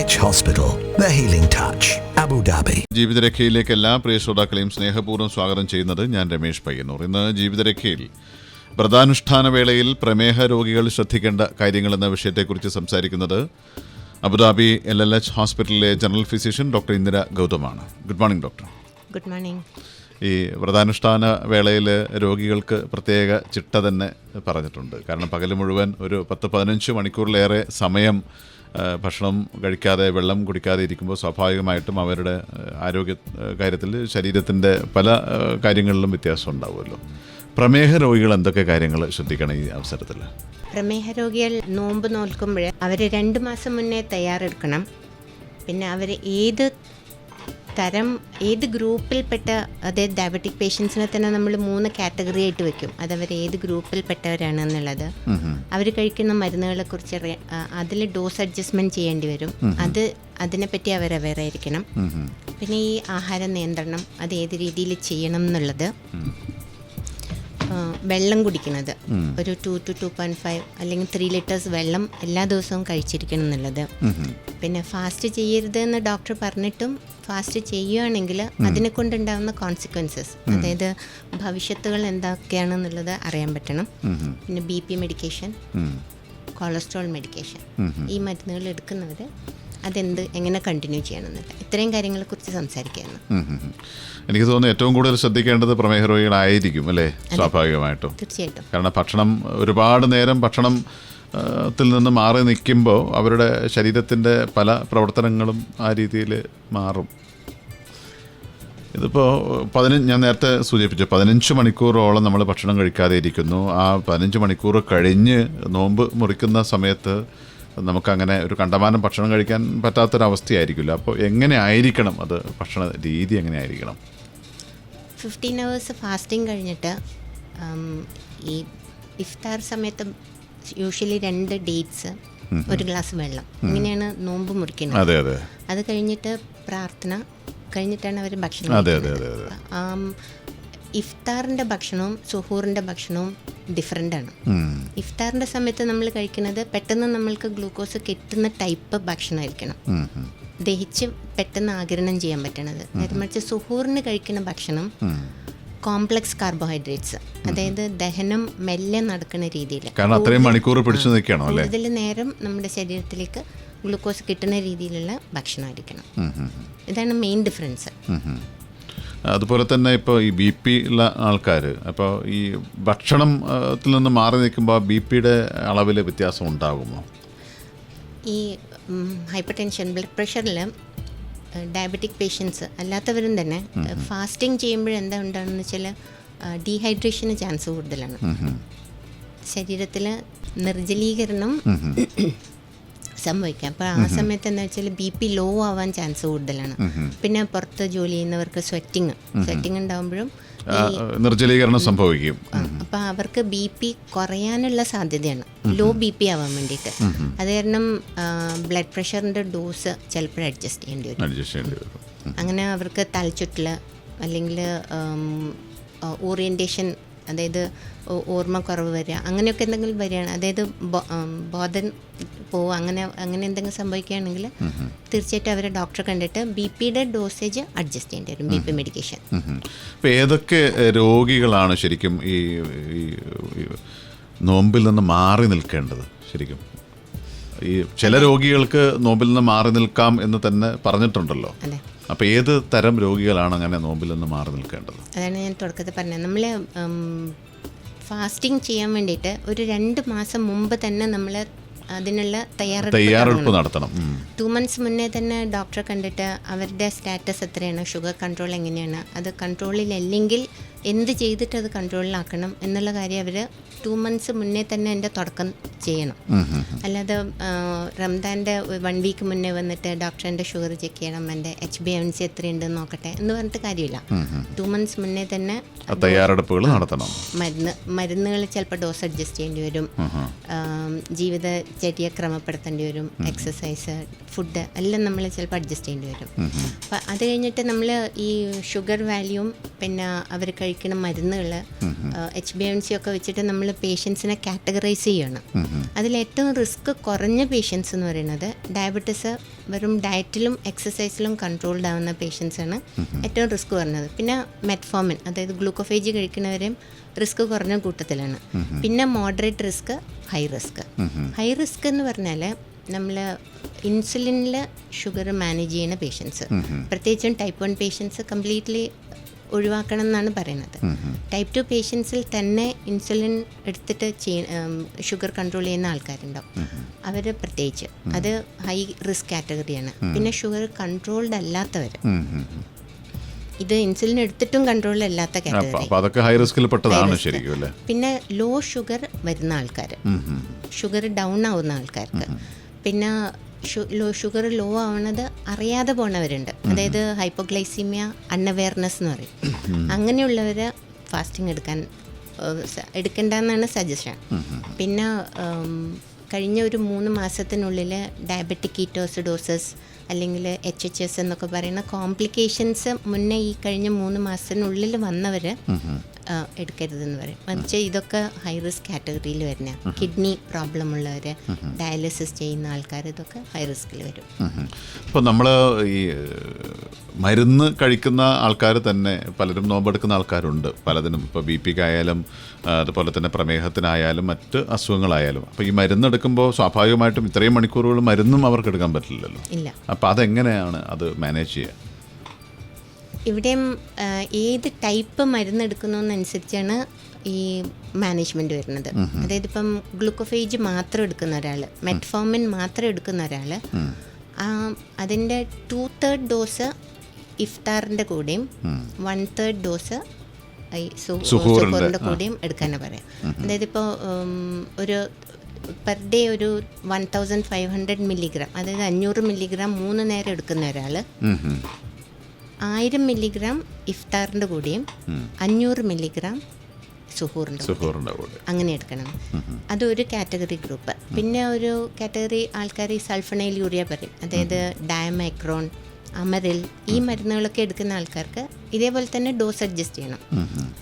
LLH Hospital, The Healing Touch, Abu Dhabi. ജീവിതരേഖയിലേക്ക് എല്ലാ പ്രിയ ശ്രോതാക്കളെയും സ്നേഹപൂർവ്വം സ്വാഗതം ചെയ്യുന്നത് ഞാൻ രമേശ് പയ്യന്നൂർ. ഇന്ന് ജീവിതരേഖയിൽ വ്രതാനുഷ്ഠാന വേളയിൽ പ്രമേഹ രോഗികൾ ശ്രദ്ധിക്കേണ്ട കാര്യങ്ങൾ എന്ന വിഷയത്തെക്കുറിച്ച് സംസാരിക്കുന്നത് അബുദാബി LLH ഹോസ്പിറ്റലിലെ ജനറൽ ഫിസിഷ്യൻ ഡോക്ടർ ഇന്ദിര ഗൗതമാണ്. Good morning doctor. Good morning. ഈ വ്രതാനുഷ്ഠാന വേളയിൽ രോഗികൾക്ക് പ്രത്യേക ചിട്ട തന്നെ പറഞ്ഞിട്ടുണ്ട്. കാരണം പകൽ മുഴുവൻ ഒരു 10-15 മണിക്കൂറിലേറെ സമയം ഭക്ഷണം കഴിക്കാതെ വെള്ളം കുടിക്കാതെ ഇരിക്കുമ്പോൾ സ്വാഭാവികമായിട്ടും അവരുടെ ആരോഗ്യ കാര്യത്തിൽ ശരീരത്തിൻ്റെ പല കാര്യങ്ങളിലും വ്യത്യാസം ഉണ്ടാവുമല്ലോ. പ്രമേഹ രോഗികൾ എന്തൊക്കെ കാര്യങ്ങൾ ശ്രദ്ധിക്കണം ഈ അവസരത്തിൽ? പ്രമേഹ രോഗികൾ നോമ്പ് നോൽക്കുമ്പോൾ അവർ 2 മാസം മുന്നേ തയ്യാറെടുക്കണം. പിന്നെ അവർ ഏത് ഗ്രൂപ്പിൽപ്പെട്ട, അതായത് ഡയബറ്റിക് പേഷ്യൻസിനെ തന്നെ നമ്മൾ 3 കാറ്റഗറി ആയിട്ട് വെക്കും. അതവർ ഏത് ഗ്രൂപ്പിൽപ്പെട്ടവരാണ് എന്നുള്ളത്, അവർ കഴിക്കുന്ന മരുന്നുകളെ കുറിച്ച് അതിൽ ഡോസ് അഡ്ജസ്റ്റ്മെൻറ്റ് ചെയ്യേണ്ടി വരും. അതിനെപ്പറ്റി അവർ അവെയർ ആയിരിക്കണം. പിന്നെ ഈ ആഹാര നിയന്ത്രണം അത് ഏത് രീതിയിൽ ചെയ്യണം എന്നുള്ളത്, വെള്ളം കുടിക്കുന്നത് ഒരു 2 to 2.5 അല്ലെങ്കിൽ 3 liters വെള്ളം എല്ലാ ദിവസവും കഴിച്ചിരിക്കണം എന്നുള്ളത്. പിന്നെ ഫാസ്റ്റ് ചെയ്യരുത് എന്ന് ഡോക്ടർ പറഞ്ഞിട്ടും ഫാസ്റ്റ് ചെയ്യുകയാണെങ്കിൽ അതിനെ കൊണ്ടുണ്ടാകുന്ന കോൺസിക്വൻസസ്, അതായത് ഭവിഷ്യത്തുകൾ എന്തൊക്കെയാണെന്നുള്ളത് അറിയാൻ പറ്റണം. പിന്നെ BP മെഡിക്കേഷൻ, കൊളസ്ട്രോൾ മെഡിക്കേഷൻ, ഈ മരുന്നുകൾ എടുക്കുന്നവർ എങ്ങനെ കണ്ടിന്യൂ ചെയ്യണമെന്നില്ല. ഇത്രയും കാര്യങ്ങളെക്കുറിച്ച് സംസാരിക്കുകയാണ്. എനിക്ക് തോന്നുന്നു ഏറ്റവും കൂടുതൽ ശ്രദ്ധിക്കേണ്ടത് പ്രമേഹ രോഗികളായിരിക്കും അല്ലേ? സ്വാഭാവികമായിട്ടും. തീർച്ചയായിട്ടും. കാരണം ഭക്ഷണം ഒരുപാട് നേരം ഭക്ഷണത്തിൽ നിന്ന് മാറി നിൽക്കുമ്പോൾ അവരുടെ ശരീരത്തിൻ്റെ പല പ്രവർത്തനങ്ങളും ആ രീതിയിൽ മാറും. ഇതിപ്പോൾ ഞാൻ നേരത്തെ സൂചിപ്പിച്ചു 15 മണിക്കൂറോളം നമ്മൾ ഭക്ഷണം കഴിക്കാതെ ഇരിക്കുന്നു. ആ 15 മണിക്കൂർ കഴിഞ്ഞ് നോമ്പ് മുറിക്കുന്ന സമയത്ത് നമുക്കങ്ങനെ ഒരു കണ്ടമാനം ഭക്ഷണം കഴിക്കാൻ പറ്റാത്തൊരവസ്ഥയായിരിക്കില്ല. അപ്പോൾ എങ്ങനെ ആയിരിക്കണം അത്, ഭക്ഷണ രീതി എങ്ങനെ ആയിരിക്കണം? 15 hours ഫാസ്റ്റിംഗ് കഴിഞ്ഞിട്ട് ഈ ഇഫ്താർ സമയത്ത് യൂഷ്വലി 2 ഡേറ്റ്സ്, 1 ഗ്ലാസ് വെള്ളം, ഇങ്ങനെയാണ് നോമ്പ് മുറിക്കുന്നത്. അതെ അതെ. അത് കഴിഞ്ഞിട്ട് പ്രാർത്ഥന കഴിഞ്ഞിട്ടാണ് അവർ ഭക്ഷണം. ഇഫ്താറിൻ്റെ ഭക്ഷണവും സുഹൂറിൻ്റെ ഭക്ഷണവും ഡിഫറെൻ്റ് ആണ്. ഇഫ്താറിൻ്റെ സമയത്ത് നമ്മൾ കഴിക്കുന്നത് പെട്ടെന്ന് നമ്മൾക്ക് ഗ്ലൂക്കോസ് കിട്ടുന്ന ടൈപ്പ് ഭക്ഷണമായിരിക്കണം, ദഹിച്ച് പെട്ടെന്ന് ആഗിരണം ചെയ്യാൻ പറ്റണത്. നേരെ മറിച്ച് സുഹൂറിന് കഴിക്കുന്ന ഭക്ഷണം കോംപ്ലക്സ് കാർബോഹൈഡ്രേറ്റ്സ്, അതായത് ദഹനം മെല്ലെ നടക്കുന്ന രീതിയിൽ, കൂടുതൽ നേരം നമ്മുടെ ശരീരത്തിലേക്ക് ഗ്ലൂക്കോസ് കിട്ടുന്ന രീതിയിലുള്ള ഭക്ഷണമായിരിക്കണം. ഇതാണ് മെയിൻ ഡിഫറൻസ്. അതുപോലെ തന്നെ ഇപ്പോൾ ഈ BP ഉള്ള ആൾക്കാർ, അപ്പോൾ ഈ ഭക്ഷണത്തിൽ നിന്ന് മാറി നിൽക്കുമ്പോൾ BP-യുടെ അളവിൽ വ്യത്യാസം ഉണ്ടാകുമോ? ഈ ഹൈപ്പർ ടെൻഷൻ, ബ്ലഡ് പ്രഷറിൽ ഡയബറ്റിക് പേഷ്യൻസ് അല്ലാത്തവരും തന്നെ ഫാസ്റ്റിംഗ് ചെയ്യുമ്പോഴെന്താ ഉണ്ടാകുന്നത് വെച്ചാൽ ഡീഹൈഡ്രേഷന് ചാൻസ് കൂടുതലാണ്. ശരീരത്തിൽ നിർജ്ജലീകരണം സംഭവിക്കാം. അപ്പോൾ ആ സമയത്ത് എന്താ വെച്ചാൽ BP ലോ ആവാൻ ചാൻസ് കൂടുതലാണ്. പിന്നെ പുറത്ത് ജോലി ചെയ്യുന്നവർക്ക് സ്വെറ്റിംഗ് ഉണ്ടാകുമ്പോഴും നിർജ്ജലീകരണം സംഭവിക്കും. അപ്പോൾ അവർക്ക് BP കുറയാനുള്ള സാധ്യതയാണ്, ലോ BP ആവാൻ വേണ്ടിയിട്ട്. അത് കാരണം ബ്ലഡ് പ്രഷറിൻ്റെ ഡോസ് ചിലപ്പോൾ അഡ്ജസ്റ്റ് ചെയ്യേണ്ടി വരും. അങ്ങനെ അവർക്ക് തലച്ചുറ്റൽ അല്ലെങ്കിൽ ഓറിയൻറ്റേഷൻ, അതായത് ഓർമ്മക്കുറവ് വരിക, അങ്ങനെയൊക്കെ എന്തെങ്കിലും വരികയാണ്, അതായത് ബോധം പോവുക, അങ്ങനെ എന്തെങ്കിലും സംഭവിക്കുകയാണെങ്കിൽ തീർച്ചയായിട്ടും അവരെ ഡോക്ടറെ കണ്ടിട്ട് BP-യുടെ ഡോസേജ് അഡ്ജസ്റ്റ് ചെയ്യേണ്ടി വരും, BP മെഡിക്കേഷൻ. അപ്പോൾ ഏതൊക്കെ രോഗികളാണ് ശരിക്കും ഈ നോമ്പിൽ നിന്ന് മാറി നിൽക്കേണ്ടത്? ശരിക്കും ഈ ചില രോഗികൾക്ക് നോമ്പിൽ നിന്ന് മാറി നിൽക്കാം എന്ന് തന്നെ പറഞ്ഞിട്ടുണ്ടല്ലോ. അപ്പോൾ ഏത് തരം രോഗികളാണ് അങ്ങനെ നോമ്പിൽ നിന്ന് മാറി നിൽക്കേണ്ടത്? അതാണ് ഞാൻ തുടക്കത്തിൽ പറഞ്ഞത്. നമ്മൾ ഫാസ്റ്റിംഗ് ചെയ്യാൻ വേണ്ടിയിട്ട് ഒരു 2 മാസം മുമ്പ് തന്നെ നമ്മൾ അതിനുള്ള തയ്യാറെടുപ്പ് നടത്തണം. 2 months മുന്നേ തന്നെ ഡോക്ടറെ കണ്ടിട്ട് അവരുടെ സ്റ്റാറ്റസ് എത്രയാണ്, ഷുഗർ കൺട്രോൾ എങ്ങനെയാണ്, അത് കൺട്രോളിലല്ലെങ്കിൽ എന്ത് ചെയ്തിട്ട് അത് കൺട്രോളിലാക്കണം എന്നുള്ള കാര്യം അവർ 2 months മുന്നേ തന്നെ എൻ്റെ തുടക്കം ചെയ്യണം. അല്ലാതെ റംദാൻ്റെ 1 week മുന്നേ വന്നിട്ട് ഡോക്ടർ എൻ്റെ ഷുഗർ ചെക്ക് ചെയ്യണം, എൻ്റെ HbA1c എത്രയുണ്ടെന്ന് നോക്കട്ടെ എന്ന് പറഞ്ഞിട്ട് കാര്യമില്ല. 2 months മുന്നേ തന്നെ തയ്യാറെടുപ്പുകൾ നടത്തണം. മരുന്നുകൾ ചിലപ്പോൾ ഡോസ് അഡ്ജസ്റ്റ് ചെയ്യേണ്ടി വരും, ജീവിതചര്യ ക്രമപ്പെടുത്തേണ്ടി വരും, എക്സസൈസ്, ഫുഡ് എല്ലാം നമ്മൾ ചിലപ്പോൾ അഡ്ജസ്റ്റ് ചെയ്യേണ്ടി വരും. അപ്പം അത് കഴിഞ്ഞിട്ട് നമ്മൾ ഈ ഷുഗർ വാല്യൂം പിന്നെ അവർ കഴിക്കുന്ന മരുന്നുകൾ HbA1c ഒക്കെ വെച്ചിട്ട് നമ്മൾ പേഷ്യൻസിനെ കാറ്റഗറൈസ് ചെയ്യണം. അതിലേറ്റവും റിസ്ക് കുറഞ്ഞ പേഷ്യൻസ് എന്ന് പറയുന്നത് ഡയബറ്റീസ് വെറും ഡയറ്റിലും എക്സസൈസിലും കൺട്രോൾഡ് ആവുന്ന പേഷ്യൻസാണ് ഏറ്റവും റിസ്ക് കുറഞ്ഞത്. പിന്നെ മെറ്റ്ഫോമിൻ, അതായത് ഗ്ലൂക്കോഫേജ് കഴിക്കുന്നവരെയും റിസ്ക് കുറഞ്ഞ കൂട്ടത്തിലാണ്. പിന്നെ moderate risk, high risk. High risk എന്ന് പറഞ്ഞാൽ നമ്മൾ ഇൻസുലിനിൽ ഷുഗർ മാനേജ് ചെയ്യുന്ന പേഷ്യൻസ്, പ്രത്യേകിച്ചും ടൈപ്പ് 1 പേഷ്യൻസ് കംപ്ലീറ്റ്ലി ഒഴിവാക്കണം എന്നാണ് പറയുന്നത്. ടൈപ്പ് 2 പേഷ്യൻസിൽ തന്നെ ഇൻസുലിൻ എടുത്തിട്ട് ഷുഗർ കൺട്രോൾ ചെയ്യുന്ന ആൾക്കാരുണ്ടാവും. അവർ പ്രത്യേകിച്ച് അത് ഹൈ റിസ്ക് കാറ്റഗറിയാണ്. പിന്നെ ഷുഗർ കൺട്രോൾഡ് അല്ലാത്തവർ, ഇത് ഇൻസുലിൻ എടുത്തിട്ടും കൺട്രോൾ അല്ലാത്ത കാറ്റഗറി. പിന്നെ ലോ ഷുഗർ വരുന്ന ആൾക്കാർ, ഷുഗർ ഡൗൺ ആവുന്ന ആൾക്കാർക്ക്, പിന്നെ ഷുഗർ ലോ ആവണത് അറിയാതെ പോണവരുണ്ട്. അതായത് ഹൈപ്പോഗ്ലൈസീമിയ അൺഅവെയർനെസ് എന്ന് പറയും. അങ്ങനെയുള്ളവർ ഫാസ്റ്റിംഗ് എടുക്കണ്ടെന്നാണ് സജഷൻ. പിന്നെ കഴിഞ്ഞ ഒരു 3 മാസത്തിനുള്ളിൽ ഡയബറ്റിക് കീറ്റോസിഡോസിസ് അല്ലെങ്കിൽ HHS എന്നൊക്കെ പറയുന്ന കോംപ്ലിക്കേഷൻസ് മുന്നേ ഈ കഴിഞ്ഞ 3 മാസത്തിനുള്ളിൽ വന്നവർ എടുക്കരുതെന്ന് പറയും. എന്നുവെച്ചാൽ ഇതൊക്കെ ഹൈ റിസ്ക് കാറ്റഗറിയിൽ വരുന്ന, കിഡ്നി പ്രോബ്ലം ഉള്ളവർ, ഡയാലിസിസ് ചെയ്യുന്ന ആൾക്കാർ, ഇതൊക്കെ ഹൈ റിസ്കിൽ വരും. ഇപ്പോൾ നമ്മൾ ഈ മരുന്ന് കഴിക്കുന്ന ആൾക്കാർ തന്നെ പലരും നോമ്പെടുക്കുന്ന ആൾക്കാരുണ്ട് പലതിനും. ഇപ്പോൾ BP ക്കായാലും അതുപോലെ തന്നെ പ്രമേഹത്തിനായാലും മറ്റ് അസുഖങ്ങളായാലും. അപ്പോൾ ഈ മരുന്നെടുക്കുമ്പോൾ സ്വാഭാവികമായിട്ടും ഇത്രയും മണിക്കൂറുകൾ മരുന്നും അവർക്ക് എടുക്കാൻ പറ്റില്ലല്ലോ. ഇല്ല. അപ്പോൾ അതെങ്ങനെയാണ് അത് മാനേജ് ചെയ്യുക? ഇവിടെയും ഏത് ടൈപ്പ് മരുന്നെടുക്കുന്നതിനനുസരിച്ചാണ് ഈ മാനേജ്മെൻറ്റ് വരുന്നത്. അതായത് ഇപ്പം ഗ്ലൂക്കോഫേജ് മാത്രം എടുക്കുന്ന ഒരാൾ, മെറ്റ്ഫോമിൻ മാത്രം എടുക്കുന്ന ഒരാൾ, അതിൻ്റെ 2/3 ഡോസ് ഇഫ്താറിൻ്റെ കൂടെയും 1/3 ഡോസ് സുഹൂറിൻ്റെ കൂടെയും എടുക്കാനാണ് പറയാം. അതായത് ഇപ്പോൾ ഒരു പെർ ഡേ ഒരു 1500 മില്ലിഗ്രാം, അതായത് 500 മില്ലിഗ്രാം 3 നേരം എടുക്കുന്ന ഒരാൾ 1000 മില്ലിഗ്രാം ഇഫ്താറിൻ്റെ കൂടെയും 500 മില്ലിഗ്രാം സുഹൂറിൻ്റെ കൂടെ അങ്ങനെ എടുക്കണം. അതൊരു കാറ്റഗറി ഗ്രൂപ്പ്. പിന്നെ ഒരു കാറ്റഗറി ആൾക്കാർ ഈ സൾഫണൈൽ യൂറിയ പറയും, അതായത് ഡയമൈക്രോൺ, അമറിൽ, ഈ മരുന്നുകളൊക്കെ എടുക്കുന്ന ആൾക്കാർക്ക് ഇതേപോലെ തന്നെ ഡോസ് അഡ്ജസ്റ്റ് ചെയ്യണം.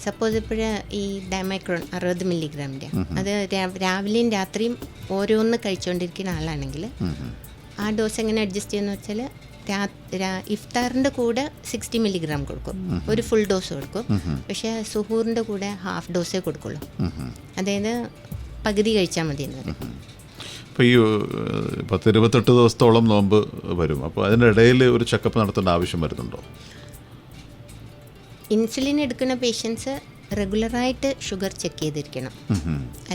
സപ്പോസ് ഇപ്പോഴ് ഈ ഡയമൈക്രോൺ 60 മില്ലിഗ്രാമിൻ്റെ അത് രാവിലെയും രാത്രിയും ഓരോന്ന് കഴിച്ചുകൊണ്ടിരിക്കുന്ന ആളാണെങ്കിൽ ആ ഡോസ് എങ്ങനെ അഡ്ജസ്റ്റ് ചെയ്യുന്ന വെച്ചാൽ ഇഫ്താറിൻ്റെ കൂടെ 60 മില്ലിഗ്രാം കൊടുക്കും, ഒരു ഫുൾ ഡോസ് കൊടുക്കും. പക്ഷേ സുഹൂറിൻ്റെ കൂടെ ഹാഫ് ഡോസേ കൊടുക്കുള്ളൂ, അതായത് പകുതി കഴിച്ചാൽ മതി എന്ന് പറയും. ഇപ്പോൾ ഈ 10-28 ദിവസത്തോളം നോമ്പ് വരും. അപ്പോൾ അതിൻ്റെ ഇടയിൽ ഒരു ചെക്കപ്പ് നടത്തേണ്ട ആവശ്യം വരുന്നുണ്ടോ? ഇൻസുലിൻ എടുക്കുന്ന പേഷ്യൻസ് റെഗുലറായിട്ട് ഷുഗർ ചെക്ക് ചെയ്തിരിക്കണം.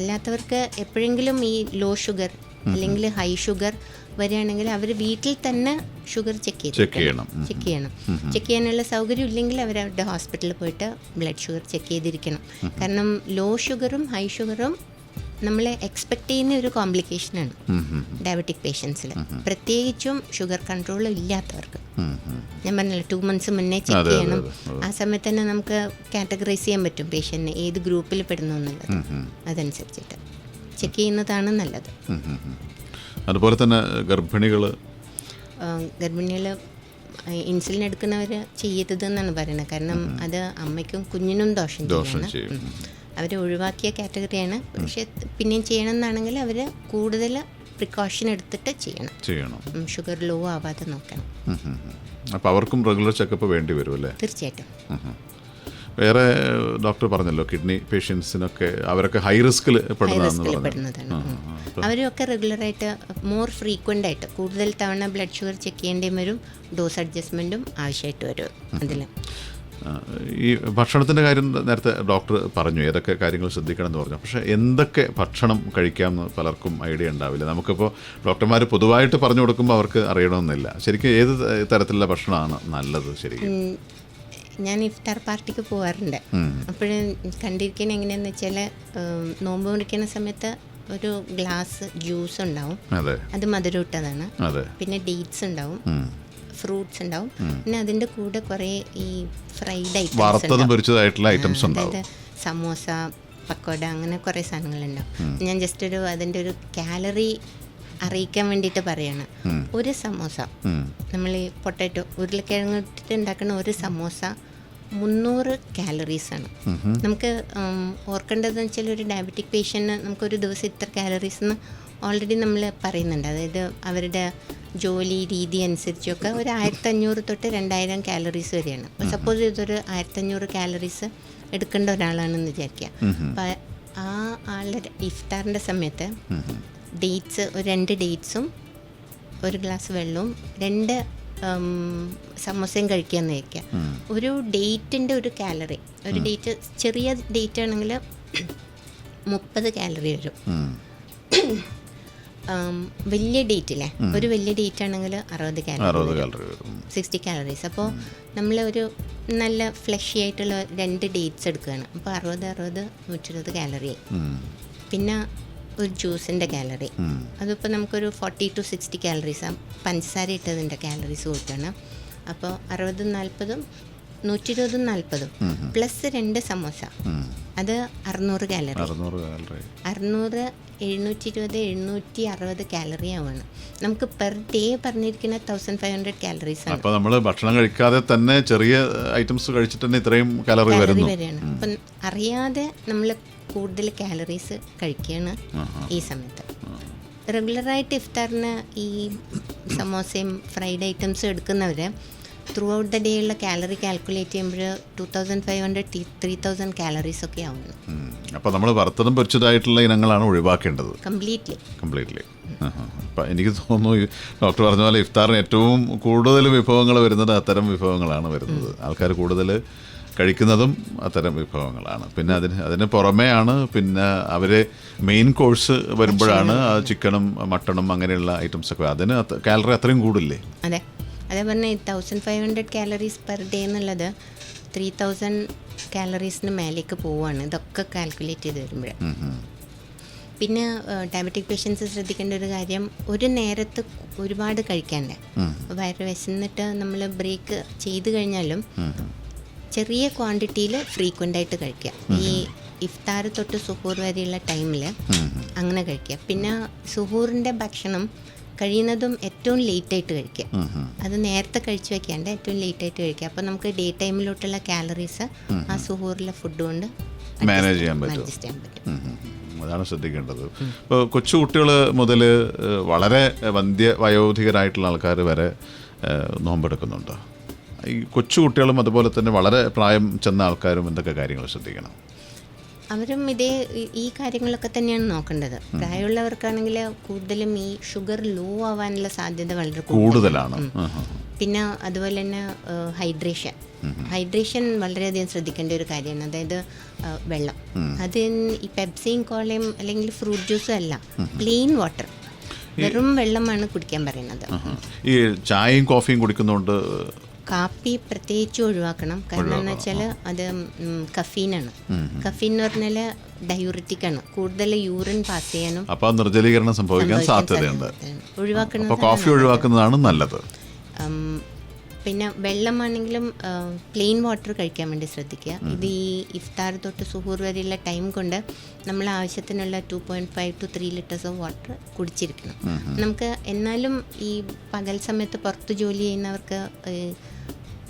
അല്ലാത്തവർക്ക് എപ്പോഴെങ്കിലും ഈ ലോ ഷുഗർ അല്ലെങ്കിൽ ഹൈ ഷുഗർ വരികയാണെങ്കിൽ അവർ വീട്ടിൽ തന്നെ ഷുഗർ ചെക്ക് ചെയ്യണം. ചെക്ക് ചെയ്യാനുള്ള സൗകര്യം ഇല്ലെങ്കിൽ അവരവരുടെ ഹോസ്പിറ്റലിൽ പോയിട്ട് ബ്ലഡ് ഷുഗർ ചെക്ക് ചെയ്തിരിക്കണം. കാരണം ലോ ഷുഗറും ഹൈ ഷുഗറും നമ്മൾ എക്സ്പെക്ട് ചെയ്യുന്ന ഒരു കോംപ്ലിക്കേഷനാണ് ഡയബറ്റിക് പേഷ്യൻസിൽ, പ്രത്യേകിച്ചും ഷുഗർ കൺട്രോൾ ഇല്ലാത്തവർക്ക്. ഞാൻ പറഞ്ഞല്ലോ 2 months മുന്നേ ചെക്ക് ചെയ്യണം. ആ സമയത്ത് തന്നെ നമുക്ക് കാറ്റഗറൈസ് ചെയ്യാൻ പറ്റും പേഷ്യൻറ്റിനെ ഏത് ഗ്രൂപ്പിൽ പെടുന്നു എന്നുള്ളത്. അതനുസരിച്ചിട്ട് ചെക്ക് ചെയ്യുന്നതാണ് നല്ലത്. അതുപോലെ തന്നെ ഗർഭിണികൾ ഇൻസുലിൻ എടുക്കുന്നവർ ചെയ്യരുതെന്നാണ് പറയുന്നത്. കാരണം അത് അമ്മയ്ക്കും കുഞ്ഞിനും ദോഷം ചെയ്യണം. അവർ ഒഴിവാക്കിയ കാറ്റഗറിയാണ്. പക്ഷെ പിന്നെയും ചെയ്യണമെന്നാണെങ്കിൽ അവർ കൂടുതൽ പ്രിക്കോഷൻ എടുത്തിട്ട് ചെയ്യണം. ഷുഗർ ലോ ആവാതെ നോക്കണം. അപ്പോൾ അവർക്കും റെഗുലർ ചെക്കപ്പ് വേണ്ടി വരും അല്ലേ? തീർച്ചയായിട്ടും. വേറെ ഡോക്ടർ പറഞ്ഞല്ലോ കിഡ്നി പേഷ്യൻസിനൊക്കെ അവരൊക്കെ ഹൈ റിസ്കിൽ പെടുന്നതാണ്. അവരൊക്കെ റെഗുലറായിട്ട് മോർ ഫ്രീക്വൻ്റ് ആയിട്ട് കൂടുതൽ തവണ ബ്ലഡ് ഷുഗർ ചെക്ക് ചെയ്യേണ്ടി വരും. ഡോസ് അഡ്ജസ്റ്റ്മെൻറ്റും ആവശ്യമായിട്ട് വരും. അതിൽ ഈ ഭക്ഷണത്തിൻ്റെ കാര്യം നേരത്തെ ഡോക്ടർ പറഞ്ഞു ഏതൊക്കെ കാര്യങ്ങൾ ശ്രദ്ധിക്കണം എന്ന് പറഞ്ഞു. പക്ഷേ എന്തൊക്കെ ഭക്ഷണം കഴിക്കാമെന്ന് പലർക്കും ഐഡിയ ഉണ്ടാവില്ല. നമുക്കിപ്പോൾ ഡോക്ടർമാർ പൊതുവായിട്ട് പറഞ്ഞു കൊടുക്കുമ്പോൾ അവർക്ക് അറിയണമെന്നില്ല. ശരിക്കും ഏത് തരത്തിലുള്ള ഭക്ഷണമാണ് നല്ലത്? ശരിക്കും ഞാൻ ഇഫ്താർ പാർട്ടിക്ക് പോകാറുണ്ട്. അപ്പോഴും കണ്ടിരിക്കുന്നത് എങ്ങനെയാണെന്ന് വെച്ചാൽ നോമ്പ് മുറിക്കുന്ന സമയത്ത് ഒരു ഗ്ലാസ് ജ്യൂസ് ഉണ്ടാവും, അത് മധുരമിട്ടതാണ്. പിന്നെ ഡേറ്റ്സ് ഉണ്ടാവും, ഫ്രൂട്ട്സ് ഉണ്ടാവും. പിന്നെ അതിൻ്റെ കൂടെ കുറേ ഈ ഫ്രൈഡ് ഐറ്റംസ് അതായത് സമോസ, പക്കോട, അങ്ങനെ കുറേ സാധനങ്ങളുണ്ടാവും. ഞാൻ ജസ്റ്റ് അതിൻ്റെ ഒരു കാലറി അറിയിക്കാൻ വേണ്ടിയിട്ട് പറയാണ്. ഒരു സമോസ, നമ്മൾ ഈ പൊട്ടാറ്റോ ഉരുളക്കിഴങ്ങ് ഇട്ടിട്ട് ഉണ്ടാക്കുന്ന ഒരു സമോസ 300 കാലറീസാണ്. നമുക്ക് ഓർക്കേണ്ടതെന്ന് വെച്ചാൽ ഒരു ഡയബറ്റിക് പേഷ്യൻറ്റിന് നമുക്കൊരു ദിവസം ഇത്ര കാലറീസ് എന്ന് ഓൾറെഡി നമ്മൾ പറയുന്നുണ്ട്. അതായത് അവരുടെ ജോലി രീതി അനുസരിച്ചൊക്കെ ഒരു 1500 തൊട്ട് 2000 കാലറീസ് വരെയാണ്. അപ്പോൾ സപ്പോസ് ഇതൊരു 1500 കാലറീസ് എടുക്കേണ്ട ഒരാളാണെന്ന് വിചാരിക്കുക. അപ്പോൾ ആ ആളുടെ ഇഫ്താറിൻ്റെ സമയത്ത് ഡേറ്റ്സ്, ഒരു 2 ഡേറ്റ്സും 1 ഗ്ലാസ് വെള്ളവും 2 സമോസയും കഴിക്കാമെന്ന് വയ്ക്കുക. ഒരു ഡേറ്റിൻ്റെ ഒരു കാലറി, ഒരു ഡേറ്റ് ചെറിയ ഡേറ്റ് ആണെങ്കിൽ 30 കാലറി വരും. വലിയ ഡേറ്റില്ലേ, ഒരു വലിയ ഡേറ്റ് ആണെങ്കിൽ 60 കാലറി, 60 കാലറീസ്. അപ്പോൾ നമ്മൾ ഒരു നല്ല ഫ്ലഷി ആയിട്ടുള്ള 2 ഡേറ്റ്സ് എടുക്കുകയാണ്. അപ്പോൾ 60 120 കാലറി. പിന്നെ ഒരു ജ്യൂസിൻ്റെ കാലറി, അതിപ്പോൾ നമുക്കൊരു 40 to 60 കാലറീസ്. പഞ്ചസാര ഇട്ടതിൻ്റെ കാലറീസ് കൂട്ടാണ്. അപ്പോൾ 60 40 120 40 പ്ലസ് 2 സമോസ, അത് 600 കാലറി. 600 720 760 കാലറി ആവുകയാണ്. നമുക്ക് പെർ ഡേ പറഞ്ഞിരിക്കുന്ന 1500 കാലറീസ് ആണ്. അപ്പോൾ നമ്മൾ ഭക്ഷണം കഴിക്കാതെ തന്നെ ചെറിയ ഐറ്റംസ് കഴിച്ചിട്ട് തന്നെ ഇത്രയും കാലറി വരികയാണ്. അപ്പം അറിയാതെ നമ്മൾ കൂടുതൽ കാലറീസ് കഴിക്കുകയാണ് ഈ സമയത്ത്. റെഗുലറായിട്ട് ഇഫ്താറിന് ഈ സമോസയും ഫ്രൈഡ് ഐറ്റംസും എടുക്കുന്നവർ ത്രൂ ഔട്ട് ദ ഡേ ഉള്ള കാലറി കാൽക്കുലേറ്റ് ചെയ്യുമ്പോൾ 2500 3000 കാലറീസ് ഒക്കെ ആവുന്നു. അപ്പോൾ നമ്മൾ വറുത്തതും പൊരിച്ചതായിട്ടുള്ള ഇനങ്ങളാണ് ഒഴിവാക്കേണ്ടത് കംപ്ലീറ്റ്ലി. അപ്പം എനിക്ക് തോന്നുന്നു ഡോക്ടർ പറഞ്ഞ പോലെ ഇഫ്താറിന് ഏറ്റവും കൂടുതൽ വിഭവങ്ങൾ വരുന്നത് അത്തരം വിഭവങ്ങളാണ് വരുന്നത്. ആൾക്കാർ കൂടുതൽ കഴിക്കുന്നതും അത്തരം വിഭവങ്ങളാണ്. പിന്നെ അതിന് പുറമെയാണ് പിന്നെ അവർ മെയിൻ കോഴ്സ് വരുമ്പോഴാണ് ചിക്കനും മട്ടണും അങ്ങനെയുള്ള ഐറ്റംസൊക്കെ. അതിന് കാലറി അത്രയും കൂടില്ലേ? അതെ പറഞ്ഞ 1500 കാലറീസ് പെർ ഡേ എന്നുള്ളത് 3000 കാലറീസിന് മേലേക്ക് പോവുകയാണ്. ഇതൊക്കെ കാൽക്കുലേറ്റ് ചെയ്ത് വരുമ്പോൾ. പിന്നെ ഡയബറ്റിക് പേഷ്യൻസ് ശ്രദ്ധിക്കേണ്ട ഒരു കാര്യം, ഒരു നേരത്ത് ഒരുപാട് കഴിക്കാണ്ട് വയറ് വിശന്നിട്ട് നമ്മൾ ബ്രേക്ക് ചെയ്ത് കഴിഞ്ഞാലും ചെറിയ ക്വാണ്ടിറ്റിയിൽ ഫ്രീക്വൻ്റ് ആയിട്ട് കഴിക്കുക. ഈ ഇഫ്താർ തൊട്ട് സുഹൂർ വരെയുള്ള ടൈമിൽ അങ്ങനെ കഴിക്കുക. പിന്നെ സുഹൂറിൻ്റെ ഭക്ഷണം കഴിയുന്നതും ഏറ്റവും ലേറ്റായിട്ട് കഴിക്കുക. അത് നേരത്തെ കഴിച്ചു വെക്കാണ്ട് ഏറ്റവും ലേറ്റായിട്ട് കഴിക്കുക. അപ്പോൾ നമുക്ക് ഡേ ടൈമിലോട്ടുള്ള കാലറീസ് ആ സുഹൂറിലെ ഫുഡ് കൊണ്ട് മാനേജ് ചെയ്യാൻ പറ്റും. അതാണ് ശ്രദ്ധിക്കേണ്ടത്. ഇപ്പോൾ കൊച്ചു കുട്ടികൾ മുതൽ വളരെ വയോധികരായിട്ടുള്ള ആൾക്കാർ വരെ നോമ്പെടുക്കുന്നുണ്ട്. ഈ കൊച്ചു കുട്ടികളും അതുപോലെ തന്നെ വളരെ പ്രായം ചെന്ന ആൾക്കാരും എന്തൊക്കെ കാര്യങ്ങൾ ശ്രദ്ധിക്കണം? അവരും ഈ കാര്യങ്ങളൊക്കെ തന്നെയാണ് നോക്കേണ്ടത്. പ്രായമുള്ളവർക്കാണെങ്കിൽ കൂടുതലും ഈ ഷുഗർ ലോ ആവാനുള്ള സാധ്യത വളരെ കൂടുതലാണ്. പിന്നെ അതുപോലെ തന്നെ ഹൈഡ്രേഷൻ വളരെയധികം ശ്രദ്ധിക്കേണ്ട ഒരു കാര്യമാണ്. അതായത് വെള്ളം, അത് ഈ പെപ്സിയും കോളയും അല്ലെങ്കിൽ ഫ്രൂട്ട് ജ്യൂസും അല്ല, പ്ലെയിൻ വാട്ടർ, വെറും വെള്ളമാണ് കുടിക്കാൻ പറയുന്നത്. ഈ ചായയും കോഫിയും കുടിക്കുന്നതുകൊണ്ട് കാപ്പി പ്രത്യേകിച്ച് ഒഴിവാക്കണം. കാരണം എന്ന് വെച്ചാൽ അത് കഫീനാണ്. കഫീൻ എന്ന് പറഞ്ഞാൽ ഡയൂറിറ്റിക് ആണ്, കൂടുതൽ യൂറിൻ പാസ് ചെയ്യാനും നിർജ്ജലീകരണം സംഭവിക്കാൻ സാധ്യതയുണ്ട്. കോഫി ഒഴിവാക്കുന്നതാണ് നല്ലത്. പിന്നെ വെള്ളമാണെങ്കിലും പ്ലെയിൻ വാട്ടർ കഴിക്കാൻ വേണ്ടി ശ്രദ്ധിക്കുക. ഇത് ഈ ഇഫ്താർ തൊട്ട് സുഹൂർ വരെയുള്ള ടൈം കൊണ്ട് നമ്മൾ ആവശ്യത്തിനുള്ള 2.5 to 3 liters ഓഫ് വാട്ടർ കുടിച്ചിരിക്കണം. നമുക്ക് എന്നാലും ഈ പകൽ സമയത്ത് പുറത്ത് ജോലി ചെയ്യുന്നവർക്ക്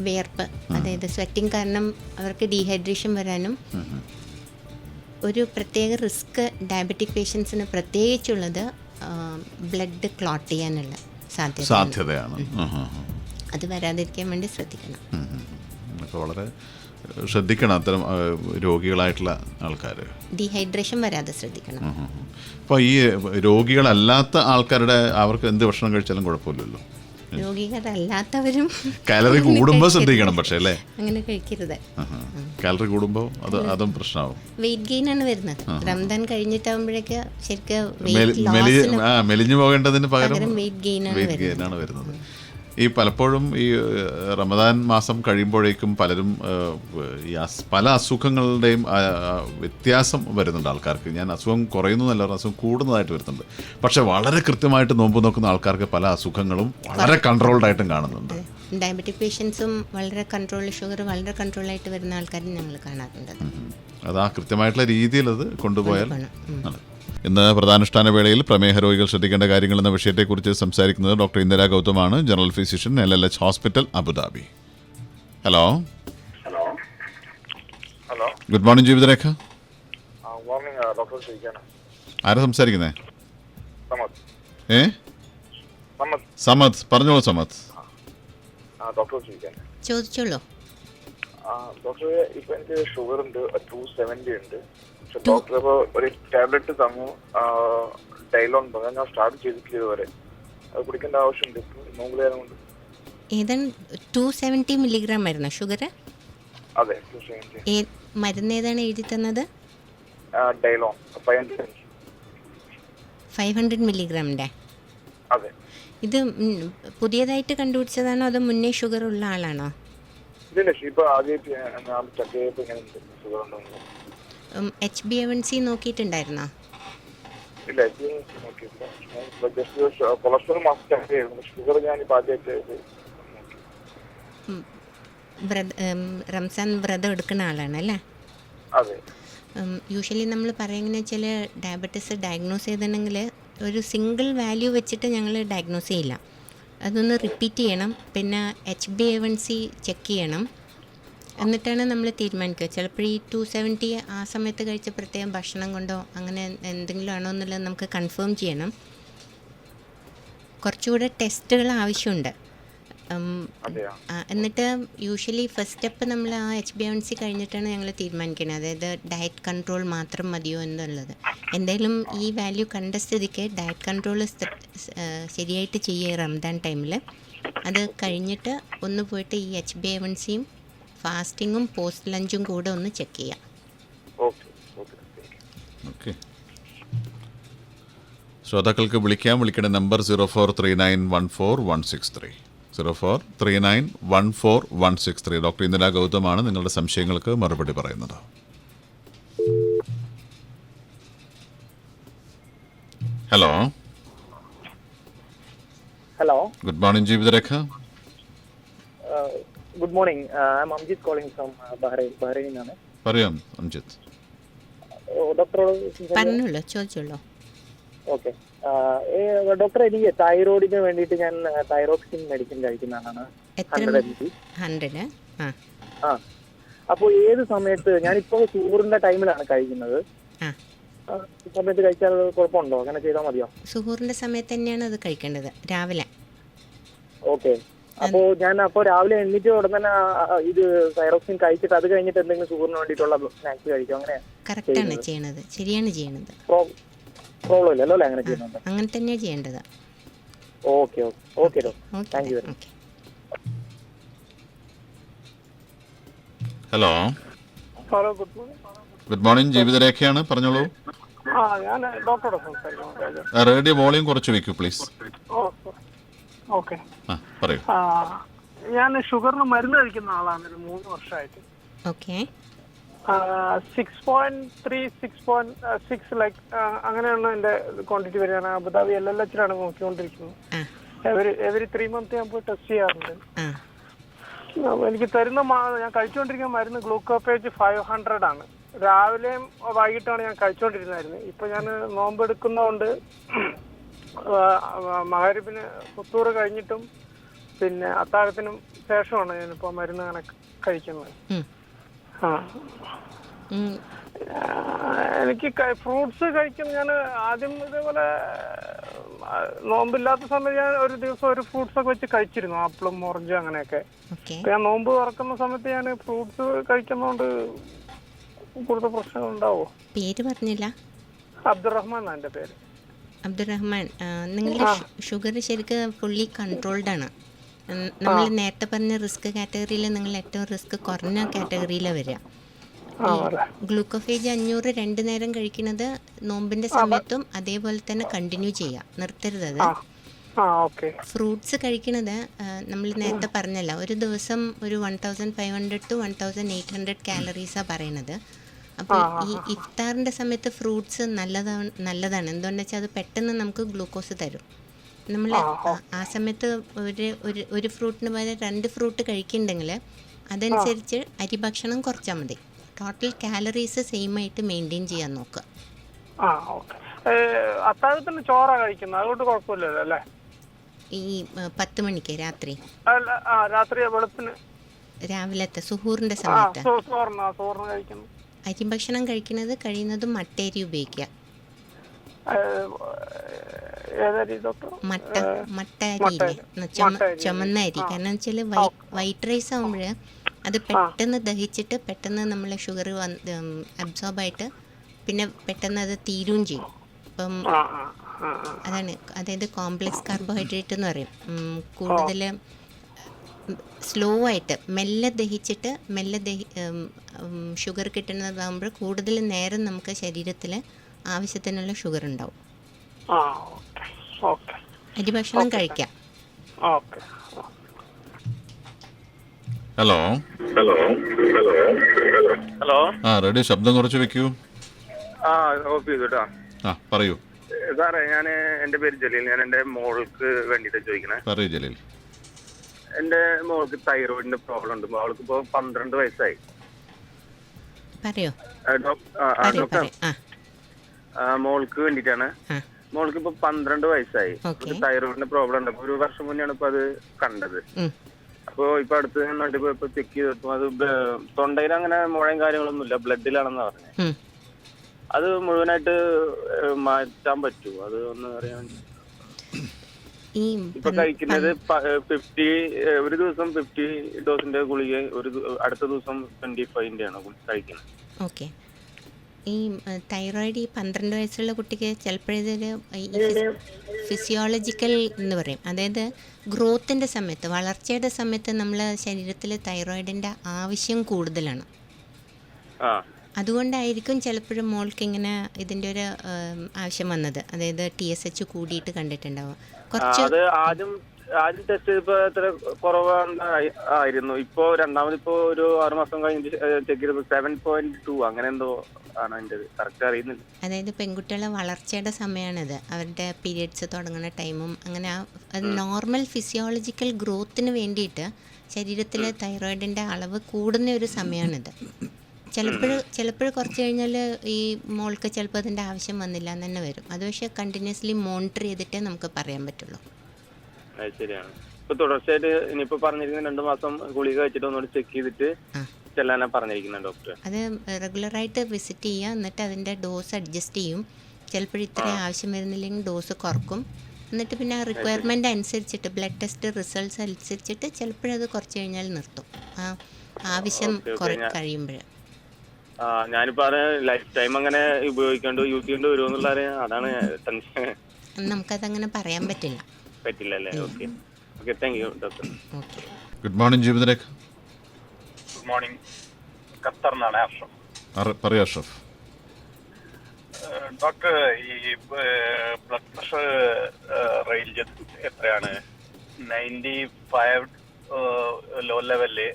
വിയർപ്പ്, അതായത് സ്വെറ്റിംഗ് കാരണം അവർക്ക് ഡീഹൈഡ്രേഷൻ വരാനും ഒരു പ്രത്യേക റിസ്ക് ഡയബറ്റിക് പേഷ്യൻസിന് പ്രത്യേകിച്ചുള്ളത് ബ്ലഡ് ക്ലോട്ട് ചെയ്യാനുള്ള സാധ്യതയാണ്. അത് വരാതിരിക്കാൻ വേണ്ടി ശ്രദ്ധിക്കണം. അപ്പോൾ വളരെ ശ്രദ്ധിക്കണം അത്തരം രോഗികളായിട്ടുള്ള ആൾക്കാർ. ഡീഹൈഡ്രേഷൻ വരാതെ ശ്രദ്ധിക്കണം. അപ്പോൾ ഈ രോഗികളല്ലാത്ത ആൾക്കാരുടെ അവർക്ക് എന്ത് ഭക്ഷണം കഴിച്ചാലും കുഴപ്പമില്ലല്ലോ. രോഗികളല്ലാത്തവരും കാലറി കൂടുമ്പോൾ ശ്രദ്ധിക്കണം. പക്ഷേ അല്ലേ, അങ്ങനെ കഴിക്കരുത്. കാലറി കൂടുമ്പോൾ അതും പ്രശ്നമാവും. വെയിറ്റ് ഗെയിൻ ആണ് വരുന്നത്. റംദാൻ കഴിഞ്ഞിട്ടാകുമ്പോഴേക്ക് ശരിക്കും മെലിഞ്ഞു പോകേണ്ടതിന് പകരം വെയിറ്റ് ഗെയിൻ ആണ് വരുന്നത്. ഈ പലപ്പോഴും ഈ റമദാൻ മാസം കഴിയുമ്പോഴേക്കും പലരും ഈ പല അസുഖങ്ങളുടെയും വ്യത്യാസം വരുന്നുണ്ട് ആൾക്കാർക്ക്. ഞാൻ അസുഖം കുറയുന്നു എന്നല്ല, അസുഖം കൂടുന്നതായിട്ട് വരുന്നുണ്ട്. പക്ഷെ വളരെ കൃത്യമായിട്ട് നോമ്പ് നോക്കുന്ന ആൾക്കാർക്ക് പല അസുഖങ്ങളും വളരെ കൺട്രോൾഡായിട്ടും കാണുന്നുണ്ട്. ഡയബറ്റിക് പേഷ്യൻസും വളരെ ഷുഗർ വളരെ കൺട്രോളായിട്ട് വരുന്ന ആൾക്കാരും ഞങ്ങൾ കാണാറുണ്ട്. അത് ആ കൃത്യമായിട്ടുള്ള രീതിയിൽ അത് കൊണ്ടുപോയാൽ. ഇന്ന് പ്രധാനുഷ്ഠാന വേളയിൽ പ്രമേഹ രോഗികൾ ശ്രദ്ധിക്കേണ്ട കാര്യങ്ങൾ എന്ന വിഷയത്തെക്കുറിച്ച് സംസാരിക്കുന്നത് ഡോക്ടർ ഇന്ദിര ഗൗതമാണ്, general physician, LLH hospital, Abu Dhabi. Hello. Good morning Jeevitharekha. Morning doctor ചോദിക്കാണ്. ആരാ സംസാരിക്കുന്നേ? സമദ്. സമദ്, പറഞ്ഞോളൂ സമദ്. ഡോക്ടർ ചോദിക്കാൻ. ചോദിച്ചോളൂ. ഡോക്ടർ, ഇപ്പൊ എനിക്ക് ഷുഗർ ഉണ്ട്, 270 ഉണ്ട്. പക്ഷെ ഡോക്ടർ ഇപ്പോൾ ഒരു ടാബ്ലറ്റ് തന്നു, ഡൈലോൺ പറഞ്ഞു. ഞാൻ സ്റ്റാർട്ട് ചെയ്തിട്ടില്ല ഇതുവരെ. അത് കുടിക്കേണ്ട ആവശ്യമുണ്ട് നോമ്പുകാരം കൊണ്ട്. ഏതാണ് 270 മില്ലിഗ്രാം ആയിരുന്നോ ഷുഗർ? അതെ, 270. മരുന്ന് ഏതാണ് എഴുതി തന്നത്? ഡൈലോൺ 500 മില്ലിഗ്രാമിൻ്റെ. അതെ. ഇത് പുതിയതായിട്ട് കണ്ടുപിടിച്ചതാണോ അതോ മുന്നേ ഷുഗർ ഉള്ള ആളാണോ? ഇല്ല, ഇപ്പൊ ആദ്യമായിട്ട് ഞാൻ ചെക്ക് ചെയ്തപ്പോൾ ഇങ്ങനെ ഷുഗർ ഉണ്ടോ. HbA1c നോക്കിയിട്ടുണ്ടായിരുന്നോ? ഇല്ല, നോക്കിയില്ല. ജസ്റ്റ് കൊളസ്ട്രോൾ മാസം ചെക്ക് ചെയ്തിരുന്നു. ഷുഗർ ഞാൻ ഇപ്പൊ ആദ്യമായിട്ട്. റംസാൻ വ്രതം എടുക്കുന്ന ആളാണ് അല്ലേ? അതെ. യൂഷ്വലി നമ്മൾ പറയുന്നത് വെച്ചാൽ ഡയബറ്റീസ് ഡയഗ്നോസ് ചെയ്തിട്ടുണ്ടെങ്കിൽ ഒരു സിംഗിൾ വാല്യൂ വെച്ചിട്ട് ഞങ്ങൾ ഡയഗ്നോസ് ചെയ്യില്ല. അതൊന്ന് റിപ്പീറ്റ് ചെയ്യണം. പിന്നെ HbA1c ചെക്ക് ചെയ്യണം. എന്നിട്ടാണ് നമ്മൾ തീരുമാനിക്കുക. ചിലപ്പോൾ ഈ 270 ആ സമയത്ത് കഴിച്ച പ്രത്യേകം ഭക്ഷണം കൊണ്ടോ അങ്ങനെ എന്തെങ്കിലും ആണോ എന്നുള്ളത് നമുക്ക് കൺഫേം ചെയ്യണം. കുറച്ചുകൂടെ ടെസ്റ്റുകൾ ആവശ്യമുണ്ട്. എന്നിട്ട് യൂഷ്വലി ഫസ്റ്റ് സ്റ്റെപ്പ് നമ്മൾ ആ HbA1c കഴിഞ്ഞിട്ടാണ് ഞങ്ങൾ തീരുമാനിക്കുന്നത്. അതായത് ഡയറ്റ് കൺട്രോൾ മാത്രം മതിയോ എന്നുള്ളത്. എന്തായാലും ഈ വാല്യൂ കണ്ട സ്ഥിതിക്ക് ഡയറ്റ് കൺട്രോൾ ശരിയായിട്ട് ചെയ്യുക റംദാൻ ടൈമിൽ. അത് കഴിഞ്ഞിട്ട് ഒന്ന് പോയിട്ട് ഈ HbA1cയും ഫാസ്റ്റിങ്ങും പോസ്റ്റ് ലഞ്ചും കൂടെ ഒന്ന് ചെക്ക് ചെയ്യാം. ഓക്കെ. ശ്രോതാക്കൾക്ക് വിളിക്കേണ്ട നമ്പർ 043914 163. ഡോക്ടർ ഇന്ദിര ഗൗതമാണ് നിങ്ങളുടെ സംശയങ്ങൾക്ക് മറുപടി പറയുന്നത്. Hello. Good morning Jeevitharekha. Good morning. I am Amjith calling from Bahrain ആണ്. പറയാം അംജിത്. ഡോക്ടറോട് പറഞ്ഞോളൂ, ചോദിച്ചോളൂ. ഓക്കെ ഡോക്ടർ, എനിക്ക് തൈറോയിഡിന് വേണ്ടിയിട്ട് ഞാൻ തൈറോക്സിൻ മെഡിസിൻ കഴിക്കുന്നതാണ്. 100. അപ്പോൾ ഏത് സമയത്ത്? ഞാനിപ്പോ സുഹൂറിന്റെ ടൈമിലാണ് കഴിക്കുന്നത്. സമയത്ത് കഴിച്ചാൽ കുഴപ്പമുണ്ടോ? അങ്ങനെ ചെയ്താൽ മതിയോ? സുഹൂറിന്റെ സമയത്ത് തന്നെയാണ് അത് കഴിക്കേണ്ടത്, രാവിലെ. ഓക്കെ. അപ്പോൾ രാവിലെ എണ്ണിട്ട് ഉടനെ തന്നെ ഇത് തൈറോക്സിൻ കഴിച്ചിട്ട് അത് കഴിഞ്ഞിട്ട് എന്തെങ്കിലും സുഹൂറിന് വേണ്ടിയിട്ടുള്ള സ്നാക്സ് കഴിക്കും? അങ്ങനെ കറക്റ്റാണ് ചെയ്യണത്, ശരിയാണ് ചെയ്യണത്. പ്രോബ്ലം ഇല്ലല്ലോ അല്ലേ? അങ്ങനെ ചെയ്യുന്നുണ്ട്. അങ്ങനെ തന്നെയാണ് ചെയ്യേണ്ടത്. Okay okay thank you very much. Hello. Good morning ജീവിതരേഖയാണ്, പറഞ്ഞോളൂ. ഞാൻ ഡോക്ടറോട് സംസാരിക്കുന്നു. റേഡിയോ വോളിയം കുറച്ച് വെക്കൂ പ്ലീസ്. ഓക്കെ. പറയൂ. ഞാൻ ഷുഗറിന് മരുന്ന് കഴിക്കുന്ന ആളാണ് 3 വർഷമായിട്ട്. ഓക്കെ. 6.3 6.6 ലൈക്ക് അങ്ങനെയാണ് എൻ്റെ ക്വാണ്ടിറ്റി വരിക. ഞാൻ അബുദാബി LLHലാണ് നോക്കിക്കൊണ്ടിരിക്കുന്നത്. എവരി 3 മന്ത് ഞാൻ പോയി ടെസ്റ്റ് ചെയ്യാറുണ്ട്. എനിക്ക് തരുന്ന ഞാൻ കഴിച്ചുകൊണ്ടിരിക്കുന്ന മരുന്ന് ഗ്ലൂക്കോഫേജ് 500 ആണ്. രാവിലെയും വൈകിട്ടാണ് ഞാൻ കഴിച്ചുകൊണ്ടിരുന്നായിരുന്നു. ഇപ്പൊ ഞാൻ നോമ്പെടുക്കുന്നതുകൊണ്ട് മഗ്‌രിബിന് ഫുത്തൂർ കഴിഞ്ഞിട്ടും പിന്നെ അത്താഴത്തിനും ശേഷമാണ് ഞാനിപ്പോ മരുന്ന് അങ്ങനെ കഴിക്കുന്നത്. എനിക്ക് ഫ്രൂട്ട്സ് കഴിക്കുന്ന ഞാൻ ആദ്യം ഇതേപോലെ നോമ്പില്ലാത്ത സമയത്ത് ഞാൻ ഒരു ദിവസം ഒരു ഫ്രൂട്ട്സ് ഒക്കെ വെച്ച് കഴിച്ചിരുന്നു, ആപ്പിളും ഓറഞ്ചും അങ്ങനെയൊക്കെ. ഞാൻ നോമ്പ് തുറക്കുന്ന സമയത്ത് ഞാൻ ഫ്രൂട്ട്സ് കഴിക്കുന്നതുകൊണ്ട് കൂടുതൽ പ്രശ്നങ്ങൾ ഉണ്ടാവോ? പേര് പറഞ്ഞില്ല. അബ്ദുറഹ്മാൻ എന്നാണ് എൻ്റെ പേര്. അബ്ദുറഹ്മാൻ, നിങ്ങളുടെ ഷുഗർ ശരിക്കും ഫുള്ളി കൺട്രോൾഡ് ആണ്. നമ്മൾ നേരത്തെ പറഞ്ഞ റിസ്ക് കാറ്റഗറിയിൽ നിങ്ങൾ ഏറ്റവും റിസ്ക് കുറഞ്ഞ കാറ്റഗറിയിലാണ് വരിക. ഗ്ലൂക്കോഫേജ് 500 2 നേരം കഴിക്കുന്നത് നോമ്പിന്റെ സമയത്തും അതേപോലെ തന്നെ കണ്ടിന്യൂ ചെയ്യാം, നിർത്തരുത് അത്. ഫ്രൂട്ട്സ് കഴിക്കുന്നത് നമ്മൾ നേരത്തെ പറഞ്ഞല്ലോ, ഒരു ദിവസം ഒരു 1500 to 1800 കാലറീസാണ് പറയണത്. അപ്പോൾ ഈ ഇഫ്താറിൻ്റെ സമയത്ത് ഫ്രൂട്ട്സ് നല്ലതാണ്. എന്തുകൊണ്ടെന്ന് വെച്ചാൽ അത് പെട്ടെന്ന് നമുക്ക് ഗ്ലൂക്കോസ് തരും. നമ്മൾ ആ സമയത്ത് ഒരു ഫ്രൂട്ടിന് പകരം 2 ഫ്രൂട്ട് കഴിക്കുന്നുണ്ടെങ്കിൽ അതനുസരിച്ച് അരിഭക്ഷണം കുറച്ചാൽ മതി. ടോട്ടൽ കാലറീസ് സെയിം ആയിട്ട് മെയിൻറ്റെയിൻ ചെയ്യാൻ നോക്കുക. അത്താഴത്തിന് ചോറാ കഴിക്കുന്നത്, അതുകൊണ്ട് കുഴപ്പമില്ലല്ലോ അല്ലേ? ഈ 10 മണിക്ക് രാത്രി രാത്രി വെളുപ്പിന് രാവിലത്തെ സുഹൂറിന്റെ സമയത്ത് അരി ഭക്ഷണം കഴിക്കുന്നത് കഴിയുന്നതും മട്ടേരി ഉപയോഗിക്കുക. ഏതരി ഡോക്ടർ? മട്ട അരി, ചുമന്ന അരി. കാരണം വെച്ചാൽ വൈറ്റ് റൈസ് ആകുമ്പോൾ അത് പെട്ടെന്ന് ദഹിച്ചിട്ട് പെട്ടെന്ന് നമ്മളെ ഷുഗർ അബ്സോർബായിട്ട് പിന്നെ പെട്ടെന്ന് അത് തീരുകയും ചെയ്യും. അപ്പം അതാണ്, അതായത് കോംപ്ലക്സ് കാർബോഹൈഡ്രേറ്റ് എന്ന് പറയും. കൂടുതൽ സ്ലോ ആയിട്ട് മെല്ലെ ദഹിച്ചിട്ട് ഷുഗർ കിട്ടുന്നതാകുമ്പോൾ കൂടുതൽ നേരം നമുക്ക് ശരീരത്തിൽ ആവശ്യത്തിനുള്ള ഷുഗർ ഉണ്ടാവും. അരി ഭക്ഷണം കഴിക്കാം. Hello hello. റേഡിയോ ശബ്ദം കുറച്ച് വെക്കൂ. ഓഫ് ചെയ്തു കേട്ടോ. പറയൂ സാറേ, ഞാൻ എൻ്റെ പേര് ജലീൽ. ഞാൻ എൻ്റെ മോൾക്ക് വേണ്ടിയിട്ട് ചോദിക്കണേ. പറയൂ ജലീൽ. എൻ്റെ മോൾക്ക് തൈറോയിഡിന്റെ പ്രോബ്ലം ഉണ്ട്. അവൾക്ക് ഇപ്പോൾ 12 വയസ്സായി. പറയോ ഡോക്ടർ, മോൾക്ക് വേണ്ടിയിട്ടാണ്. മോൾക്ക് ഇപ്പൊ 12 വയസ്സായി. തൈറോയിഡിന്റെ പ്രോബ്ലം ഉണ്ട്. 1 വർഷം മുന്നെയാണ് ഇപ്പൊ അത് കണ്ടത്. അപ്പൊ ഇപ്പൊ അടുത്ത് ഇപ്പൊ ചെക്ക് ചെയ്തപ്പോ അത് തൊണ്ടയിൽ അങ്ങനെ മുഴയും കാര്യങ്ങളൊന്നുമില്ല, ബ്ലഡിലാണെന്ന് പറഞ്ഞത്. അത് മുഴുവനായിട്ട് മാറ്റാൻ പറ്റുമോ? അത് ഒന്ന് അറിയാൻ. ഇപ്പൊ കഴിക്കുന്നത് 50 ഒരു ദിവസം 50 ഡോസിന്റെ ഗുളിക, അടുത്ത ദിവസം 25 ആണ് കഴിക്കുന്നത്. ഓക്കെ. ഈ തൈറോയിഡ് ഈ 12 വയസ്സുള്ള കുട്ടിക്ക് ചിലപ്പോഴൊരു ഫിസിയോളജിക്കൽ എന്ന് പറയും. അതായത് ഗ്രോത്തിൻ്റെ സമയത്ത്, വളർച്ചയുടെ സമയത്ത് നമ്മളെ ശരീരത്തിൽ തൈറോയിഡിൻ്റെ ആവശ്യം കൂടുതലാണ്. അതുകൊണ്ടായിരിക്കും ചിലപ്പോഴും മോൾക്ക് ഇങ്ങനെ ഇതിൻ്റെ ഒരു ആവശ്യം വന്നത്. അതായത് TSH കൂടിയിട്ട് കണ്ടിട്ടുണ്ടാവും. കുറച്ച് ആദ്യം ടെസ്റ്റ് ചെയ്തപ്പോ എത്ര കുറവായിരുന്നു. ഇപ്പോ രണ്ടാമത് ഇപ്പോ ഒരു 6 മാസം കഴിഞ്ഞ് ചെക്ക് ചെയ്തപ്പോ 7.2 അങ്ങനെ എന്തോ ആണ്. അതിന്റെ കറക്റ്റ് അറിയുന്നില്ല. അതായത് പെൺകുട്ടികളെ വളർച്ചയുടെ സമയമാണിത്, അവരുടെ പീരിയഡ്സ് തുടങ്ങുന്ന ടൈമും അങ്ങനെ. അത് നോർമൽ ഫിസിയോളജിക്കൽ ഗ്രോത്തിന് വേണ്ടിയിട്ട് ശരീരത്തിലെ തൈറോയിഡിൻ്റെ അളവ് കൂടുന്ന ഒരു സമയമാണിത്. ചിലപ്പോൾ കുറച്ച് കഴിഞ്ഞാൽ ഈ മോൾക്ക് ചിലപ്പോൾ അതിൻ്റെ ആവശ്യം വന്നില്ല എന്ന് തന്നെ വരും. അത് പക്ഷേ കണ്ടിന്യൂസ്ലി മോണിറ്റർ ചെയ്തിട്ടേ നമുക്ക് പറയാൻ പറ്റുള്ളൂ. ശരിയാണ്. ഇപ്പൊ തുടർച്ചയായിട്ട് ഇനിയിപ്പോ പറഞ്ഞിരിക്കുന്ന 2 മാസം ഗുളിക വെച്ചിട്ട് ഒന്നുകൂടി ചെക്ക് ചെയ്തിട്ട് ചെല്ലാനാ പറഞ്ഞിരിക്കുന്നത് ഡോക്ടർ. അത് റെഗുലറായിട്ട് വിസിറ്റ് ചെയ്യുക. എന്നിട്ട് അതിൻ്റെ ഡോസ് അഡ്ജസ്റ്റ് ചെയ്യും. ചിലപ്പോൾ ഇത്രയും ആവശ്യം വരുന്നില്ലെങ്കിൽ ഡോസ് കുറക്കും. എന്നിട്ട് പിന്നെ ആ റിക്വയർമെൻ്റ് അനുസരിച്ചിട്ട് ബ്ലഡ് ടെസ്റ്റ് റിസൾട്ട്സ് അനുസരിച്ചിട്ട് ചിലപ്പോഴത് കുറച്ച് കഴിഞ്ഞാൽ നിർത്തും, ആവശ്യം കഴിയുമ്പോൾ. ഞാനിപ്പോ അത് ലൈഫ് ടൈം അങ്ങനെ ഉപയോഗിക്കാണ്ട് യൂസ് ചെയ്യേണ്ടി വരുമെന്നുള്ള അതാണ് ടെൻഷൻ. നമുക്കതങ്ങനെ പറയാൻ പറ്റില്ല. പറ്റില്ലല്ലേ? Okay okay, thank you doctor. Good morning Jeevitharekha. Good morning. ഖത്തറിനാണ് അഷ്റഫ്. പറയൂ അഷ്റഫ്. ഡോക്ടർ, ഈ ബ്ലഡ് പ്രഷർ റേഞ്ച് എത്രയാണ്? 95 ലോ ലെവലില്,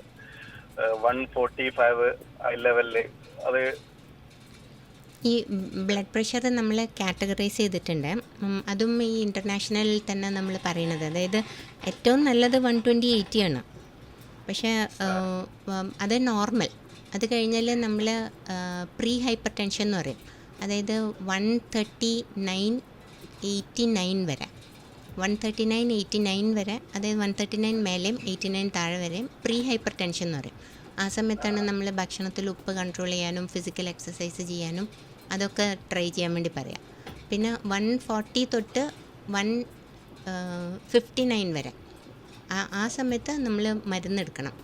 145 ഹൈ ലെവലില്. അത് ഈ ബ്ലഡ് പ്രഷർ നമ്മൾ കാറ്റഗറൈസ് ചെയ്തിട്ടുണ്ട്. അതും ഈ ഇൻ്റർനാഷണലിൽ തന്നെ നമ്മൾ പറയുന്നത്. അതായത് ഏറ്റവും നല്ലത് 120/80 ആണ്. പക്ഷേ അത് നോർമൽ. അത് കഴിഞ്ഞാൽ നമ്മൾ പ്രീ ഹൈപ്പർ ടെൻഷൻ എന്ന് പറയും. അതായത് 139/89 വരെ, 139/89 വരെ, അതായത് 139 മേലെയും 89 താഴെ വരെയും പ്രീ ഹൈപ്പർ ടെൻഷൻ എന്ന് പറയും. ആ സമയത്താണ് നമ്മൾ ഭക്ഷണത്തിൽ ഉപ്പ് കൺട്രോൾ ചെയ്യാനും ഫിസിക്കൽ എക്സസൈസ് ചെയ്യാനും അതൊക്കെ ട്രൈ ചെയ്യാൻ വേണ്ടി പറയാം. പിന്നെ 140 തൊട്ട് 159 വരെ ആ സമയത്ത് നമ്മൾ മരുന്നെടുക്കണം.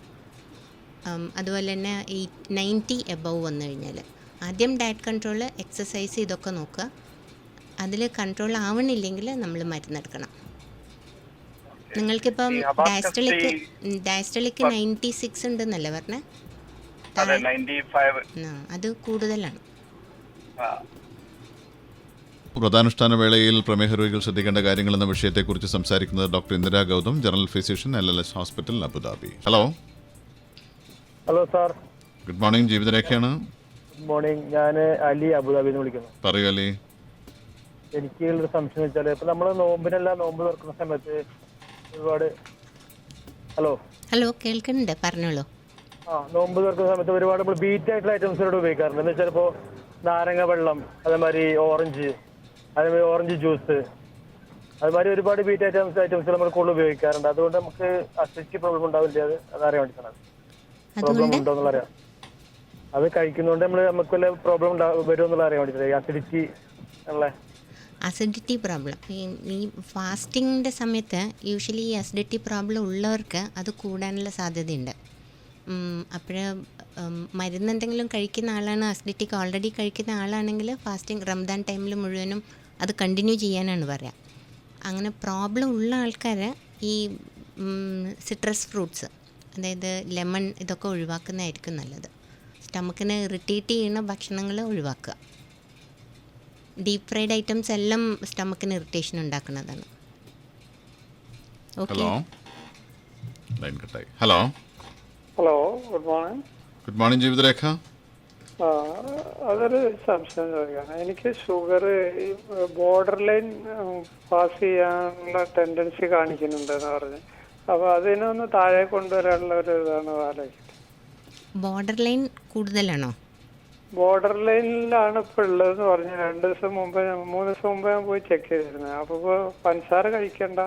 അതുപോലെ തന്നെ 90 എബവ് വന്നു കഴിഞ്ഞാൽ ആദ്യം ഡയറ്റ് കൺട്രോൾ, എക്സസൈസ് ഇതൊക്കെ നോക്കുക. അതിൽ കൺട്രോൾ ആവണില്ലെങ്കിൽ നമ്മൾ മരുന്നെടുക്കണം. നിങ്ങൾക്കിപ്പം ഡയസ്റ്റളിക്ക് 96 ഉണ്ടെന്നല്ലേ പറഞ്ഞേ? അത് കൂടുതലാണ്. വ്രതാനുഷ്ഠാന വേളയിൽ പ്രമേഹ രോഗികൾ ശ്രദ്ധിക്കേണ്ട കാര്യങ്ങൾ എന്ന വിഷയത്തെക്കുറിച്ച് സംസാരിക്കുന്നത് doctor Indira Gautam, general physician, LLS hospital, Abu Dhabi. Hello sir. Good morning. ജീവിതരേഖയാണ്. Good morning. ഞാൻ അലി, അബുദാബിയിൽ നിന്ന് വിളിക്കുന്നു. പറയൂ അലി. എനിക്ക് ഒരു സംശയം വെച്ചാൽ ഇപ്പൊ നമ്മള് നോമ്പ് തുറക്കുന്ന സമയത്ത് ഒരുപാട് ഹലോ കേൾക്കുന്നുണ്ട്, പറഞ്ഞോളൂ. നോമ്പ് തുറക്കുന്ന സമയത്ത് ഒരുപാട് നമ്മൾ ബീറ്റ് ആയിട്ടുള്ള ഐറ്റംസിനോട് ഉപയോഗിക്കാറുണ്ട്. എന്ന് വെച്ചാൽ ഇപ്പോൾ നാരങ്ങ വെള്ളം, അതേമാതിരി ഓറഞ്ച് ജ്യൂസ്, അതുമാതിരി ഒരുപാട് ബീറ്റ് ഐറ്റംസ് നമ്മൾ കൂടുതൽ ഉപയോഗിക്കാറുണ്ട്. അതുകൊണ്ട് നമുക്ക് അസിഡിറ്റി പ്രോബ്ലം ഉണ്ടാവില്ല. അതറിയാൻ വേണ്ടിയിട്ടാണ്. പ്രോബ്ലം ഉണ്ടോ എന്നുള്ള അറിയാം. അത് കഴിക്കുന്നതുകൊണ്ട് നമുക്ക് വല്ല പ്രോബ്ലം വരുമെന്നുള്ള അറിയാൻ വേണ്ടിയിട്ട് അസിഡിറ്റി ഉള്ള അസിഡിറ്റി പ്രോബ്ലം ഈ ഫാസ്റ്റിങ്ങിൻ്റെ സമയത്ത് യൂഷ്വലി ഈ അസിഡിറ്റി പ്രോബ്ലം ഉള്ളവർക്ക് അത് കൂടാനുള്ള സാധ്യതയുണ്ട്. അപ്പോൾ മരുന്ന് എന്തെങ്കിലും കഴിക്കുന്ന ആളാണ്, അസിഡിറ്റിക്ക് ഓൾറെഡി കഴിക്കുന്ന ആളാണെങ്കിൽ ഫാസ്റ്റിംഗ് റംദാൻ ടൈമിൽ മുഴുവനും അത് കണ്ടിന്യൂ ചെയ്യാനാണ് പറയുക. അങ്ങനെ പ്രോബ്ലം ഉള്ള ആൾക്കാർ ഈ സിട്രസ് ഫ്രൂട്ട്സ്, അതായത് ലെമൺ, ഇതൊക്കെ ഒഴിവാക്കുന്നതായിരിക്കും നല്ലത്. സ്റ്റമക്കിനെ ഇറിറ്റേറ്റ് ചെയ്യുന്ന ഭക്ഷണങ്ങൾ ഒഴിവാക്കുക. ഡീപ്പ് ഫ്രൈഡ് ഐറ്റംസ് എല്ലാം സ്റ്റമക്കിന് ഇറിറ്റേഷൻ ഉണ്ടാക്കുന്നതാണ്. Okay. Hello hello, good morning. Good morning Jeevitharekha. അതൊരു സംശയം ചോദിക്കാണ്. എനിക്ക് ഷുഗർ ബോർഡർ ലൈൻ പാസ് ചെയ്യാനുള്ള ടെൻഡൻസി കാണിക്കുന്നുണ്ടെന്ന് പറഞ്ഞ്, അപ്പൊ അതിനൊന്ന് താഴെ കൊണ്ടുവരാനുള്ള ഒരു ഇതാണ് ആലോചിക്കുന്നത്. ബോർഡർ ലൈൻ കൂടുതലാണോ? ബോർഡർ ലൈനിലാണ് ഇപ്പൊ ഉള്ളതെന്ന് പറഞ്ഞ് 2 ദിവസം മുമ്പ് 3 ദിവസം മുമ്പ് ഞാൻ പോയി ചെക്ക് ചെയ്തിരുന്നത്. അപ്പൊ പഞ്ചസാര കഴിക്കണ്ട.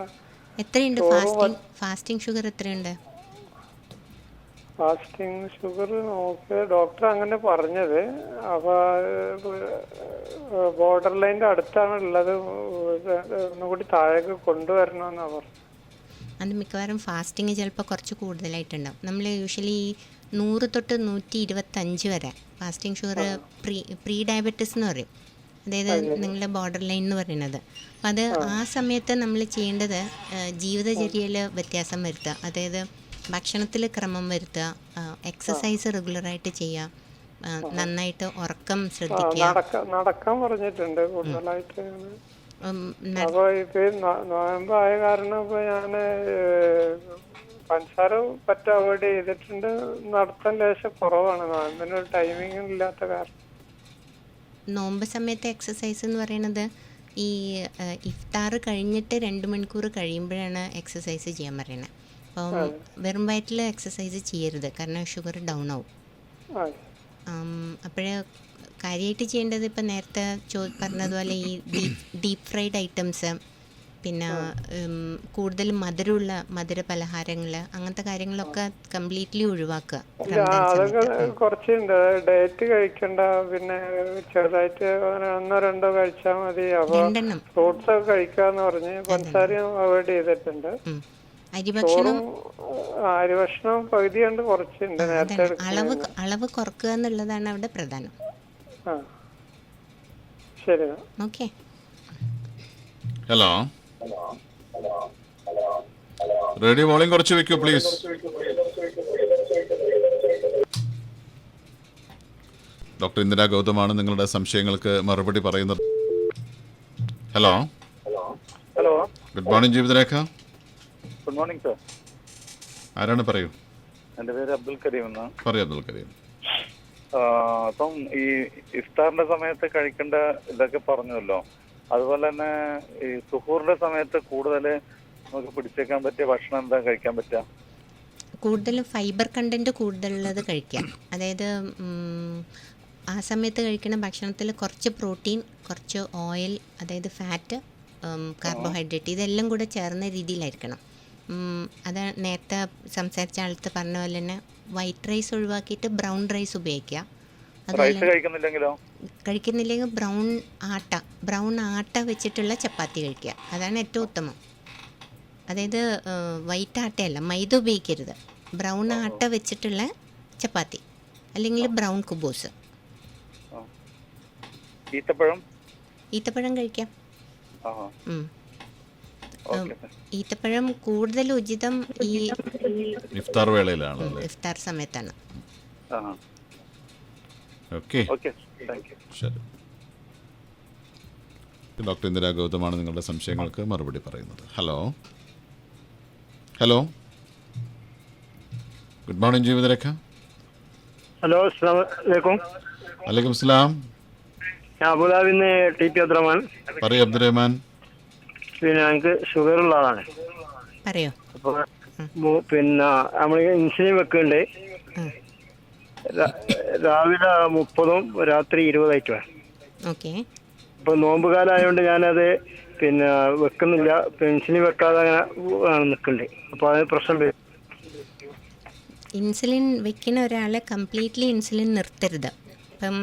എത്രയുണ്ട് ഫാസ്റ്റിംഗ് ഷുഗർ എത്രയുണ്ട്? ഫാസ്റ്റിംഗ് ഷുഗർ നോക്ക്, ഡോക്ടർ അങ്ങനെ പറഞ്ഞത്. അപ്പൊ ബോർഡർ ലൈനിന്റെ അടുത്താണ് ഉള്ളത്, ഒന്നുകൂടി താഴേക്ക് കൊണ്ടുവരണമെന്നാ പറഞ്ഞു. അത് മിക്കവാറും ഫാസ്റ്റിംഗ് ചിലപ്പോൾ കുറച്ച് കൂടുതലായിട്ടുണ്ടാവും. നമ്മൾ യൂഷ്വലി 100 തൊട്ട് 125 വരെ ഫാസ്റ്റിംഗ് ഷുഗർ പ്രീ ഡയബറ്റിസ് എന്ന് പറയും, അതായത് നിങ്ങളുടെ ബോർഡർ ലൈൻ എന്ന് പറയുന്നത്. അപ്പം അത് ആ സമയത്ത് നമ്മൾ ചെയ്യേണ്ടത് ജീവിതചര്യയിൽ വ്യത്യാസം വരുത്തുക, അതായത് ഭക്ഷണത്തിൽ ക്രമം വരുത്തുക, എക്സസൈസ് റെഗുലറായിട്ട് ചെയ്യുക, നന്നായിട്ട് ഉറക്കം ശ്രദ്ധിക്കുക. നടക്കാൻ പറഞ്ഞിട്ടുണ്ട് കൂടുതലായിട്ട്. അപ്പൊ ഇപ്പൊ നോയമ്പായ കാരണം ഇപ്പൊ ഞാന് പഞ്ചസാര പറ്റ അവോയ്ഡ് ചെയ്തിട്ടുണ്ട്. നടത്താൻ ലേശം കുറവാണ്, നോയമ്പിന് ടൈമിംഗ് ഇല്ലാത്ത കാരണം. നോമ്പ് സമയത്തെ എക്സസൈസ് എന്ന് പറയുന്നത് ഈ ഇഫ്താർ കഴിഞ്ഞിട്ട് 2 മണിക്കൂർ കഴിയുമ്പോഴാണ് എക്സസൈസ് ചെയ്യാൻ പറയുന്നത്. അപ്പം വെറും വയറ്റിൽ എക്സസൈസ് ചെയ്യരുത്, കാരണം ഷുഗർ ഡൗൺ ആവും. അപ്പോഴേ കാര്യമായിട്ട് ചെയ്യേണ്ടത് ഇപ്പം നേരത്തെ പറഞ്ഞതുപോലെ ഈ ഡീപ്പ് ഫ്രൈഡ് ഐറ്റംസ്, പിന്നെ കൂടുതൽ മധുര പലഹാരങ്ങൾ, അങ്ങനത്തെ കാര്യങ്ങളൊക്കെ കംപ്ലീറ്റ്ലി ഒഴിവാക്കുക. അതൊക്കെ കുറച്ചുണ്ട്, ഡയറ്റ് കഴിക്കണ്ട, പിന്നെ ചെറുതായിട്ട് 1-2 കഴിച്ചാൽ മതി. അപ്പൊ ഫ്രൂട്ട്സ് ഒക്കെ കഴിക്കാന്ന് പറഞ്ഞ് പഞ്ചസാരയും അവോയ്ഡ് ചെയ്തിട്ടുണ്ട്. അരിഭക്ഷണം പകുതി കൊണ്ട് കുറച്ചുണ്ട്. നേരത്തെ അളവ് കുറക്കുക എന്നുള്ളതാണ് അവിടെ പ്രധാനം. ശരി, ഓക്കെ. ഹലോ, റേഡിയോ വോളിയം കുറച്ച് വെക്കൂ പ്ലീസ്. ഡോക്ടർ ഇന്ദിര ഗൗതമാണ് നിങ്ങളുടെ സംശയങ്ങൾക്ക് മറുപടി പറയുന്നത്. Hello. Hello, good morning Jeevitharekha. Good morning sir. ആരാണ്, പറയൂ. എൻ്റെ പേര് അബ്ദുൽ കരീം എന്നാണ്. പറയൂ അബ്ദുൽ കരീം. അപ്പം ഈ ഇഫ്താറിന്റെ സമയത്ത് കഴിക്കേണ്ട ഇതൊക്കെ പറഞ്ഞല്ലോ, അതുപോലെ തന്നെ ഈ സുഹൂറിന്റെ സമയത്ത് കൂടുതൽ നമുക്ക് പിടിച്ചേക്കാൻ പറ്റിയ ഭക്ഷണം എന്താ കഴിക്കാൻ പറ്റുക? കൂടുതലും ഫൈബർ കണ്ടന്റ് കൂടുതലുള്ളത് കഴിക്കാം. അതായത് ആ സമയത്ത് കഴിക്കുന്ന ഭക്ഷണത്തിൽ കുറച്ച് പ്രോട്ടീൻ, കുറച്ച് ഓയിൽ, അതായത് ഫാറ്റ്, കാർബോഹൈഡ്രേറ്റ്, ഇതെല്ലാം കൂടെ ചേർന്ന രീതിയിലായിരിക്കണം. അത് നേരത്തെ സംസാരിച്ച ആളത്ത് പറഞ്ഞ പോലെ തന്നെ വൈറ്റ് റൈസ് ഒഴിവാക്കിയിട്ട് ബ്രൗൺ റൈസ് ഉപയോഗിക്കുക. കഴിക്കുന്നില്ലെങ്കിൽ ബ്രൗൺ ആട്ട വെച്ചിട്ടുള്ള ചപ്പാത്തി കഴിക്കുക, അതാണ് ഏറ്റവും ഉത്തമം. അതായത് വൈറ്റ് ആട്ടയല്ല, മൈദ ഉപയോഗിക്കരുത്. ബ്രൗൺ ആട്ട വെച്ചിട്ടുള്ള ചപ്പാത്തി അല്ലെങ്കിൽ ബ്രൗൺ കുബൂസ്. ഈത്തപ്പഴം കഴിക്കാം. ഈത്തപ്പഴം കൂടുതൽ ഉചിതം ഈ ഇഫ്താർ വേളയിലാണ്, ഇഫ്താർ സമയത്താണ്. ശരി. ഡോക്ടർ ഇന്ദിര ഗൗതമാണ് നിങ്ങളുടെ സംശയങ്ങൾക്ക് മറുപടി പറയുന്നത്. Hello. Hello, good morning Jeevitharekha. Hello, അസ്സലാമു അലൈക്കും. വലൈക്കും സ്ലാം. ഞാൻ അബുദാബിന്ന് ടി പി അബ്ദുറഹ്മാൻ. പറയൂ അബ്ദുറഹ്മാൻ. പിന്നെ എനിക്ക് ഷുഗർ ഉള്ള ആളാണ്. പറയോ. അപ്പൊ പിന്നെ നമ്മൾ ഇൻസുലിൻ വെക്കുന്നുണ്ട്. രാവിലെ 30ഉം രാത്രി 20 വേണം. ഓക്കെ. ഇപ്പൊ നോമ്പ് കാലമായോണ്ട് ഞാനത് പിന്നെ വെക്കുന്നില്ല, ഇൻസുലിൻ വെക്കാതെ അങ്ങനെ നിൽക്കുന്നുണ്ട്. അപ്പൊ അത് പ്രശ്നം വരും. ഇൻസുലിൻ വെക്കുന്ന ഒരാളെ കംപ്ലീറ്റ്ലി ഇൻസുലിൻ നിർത്തരുത്. ഇപ്പം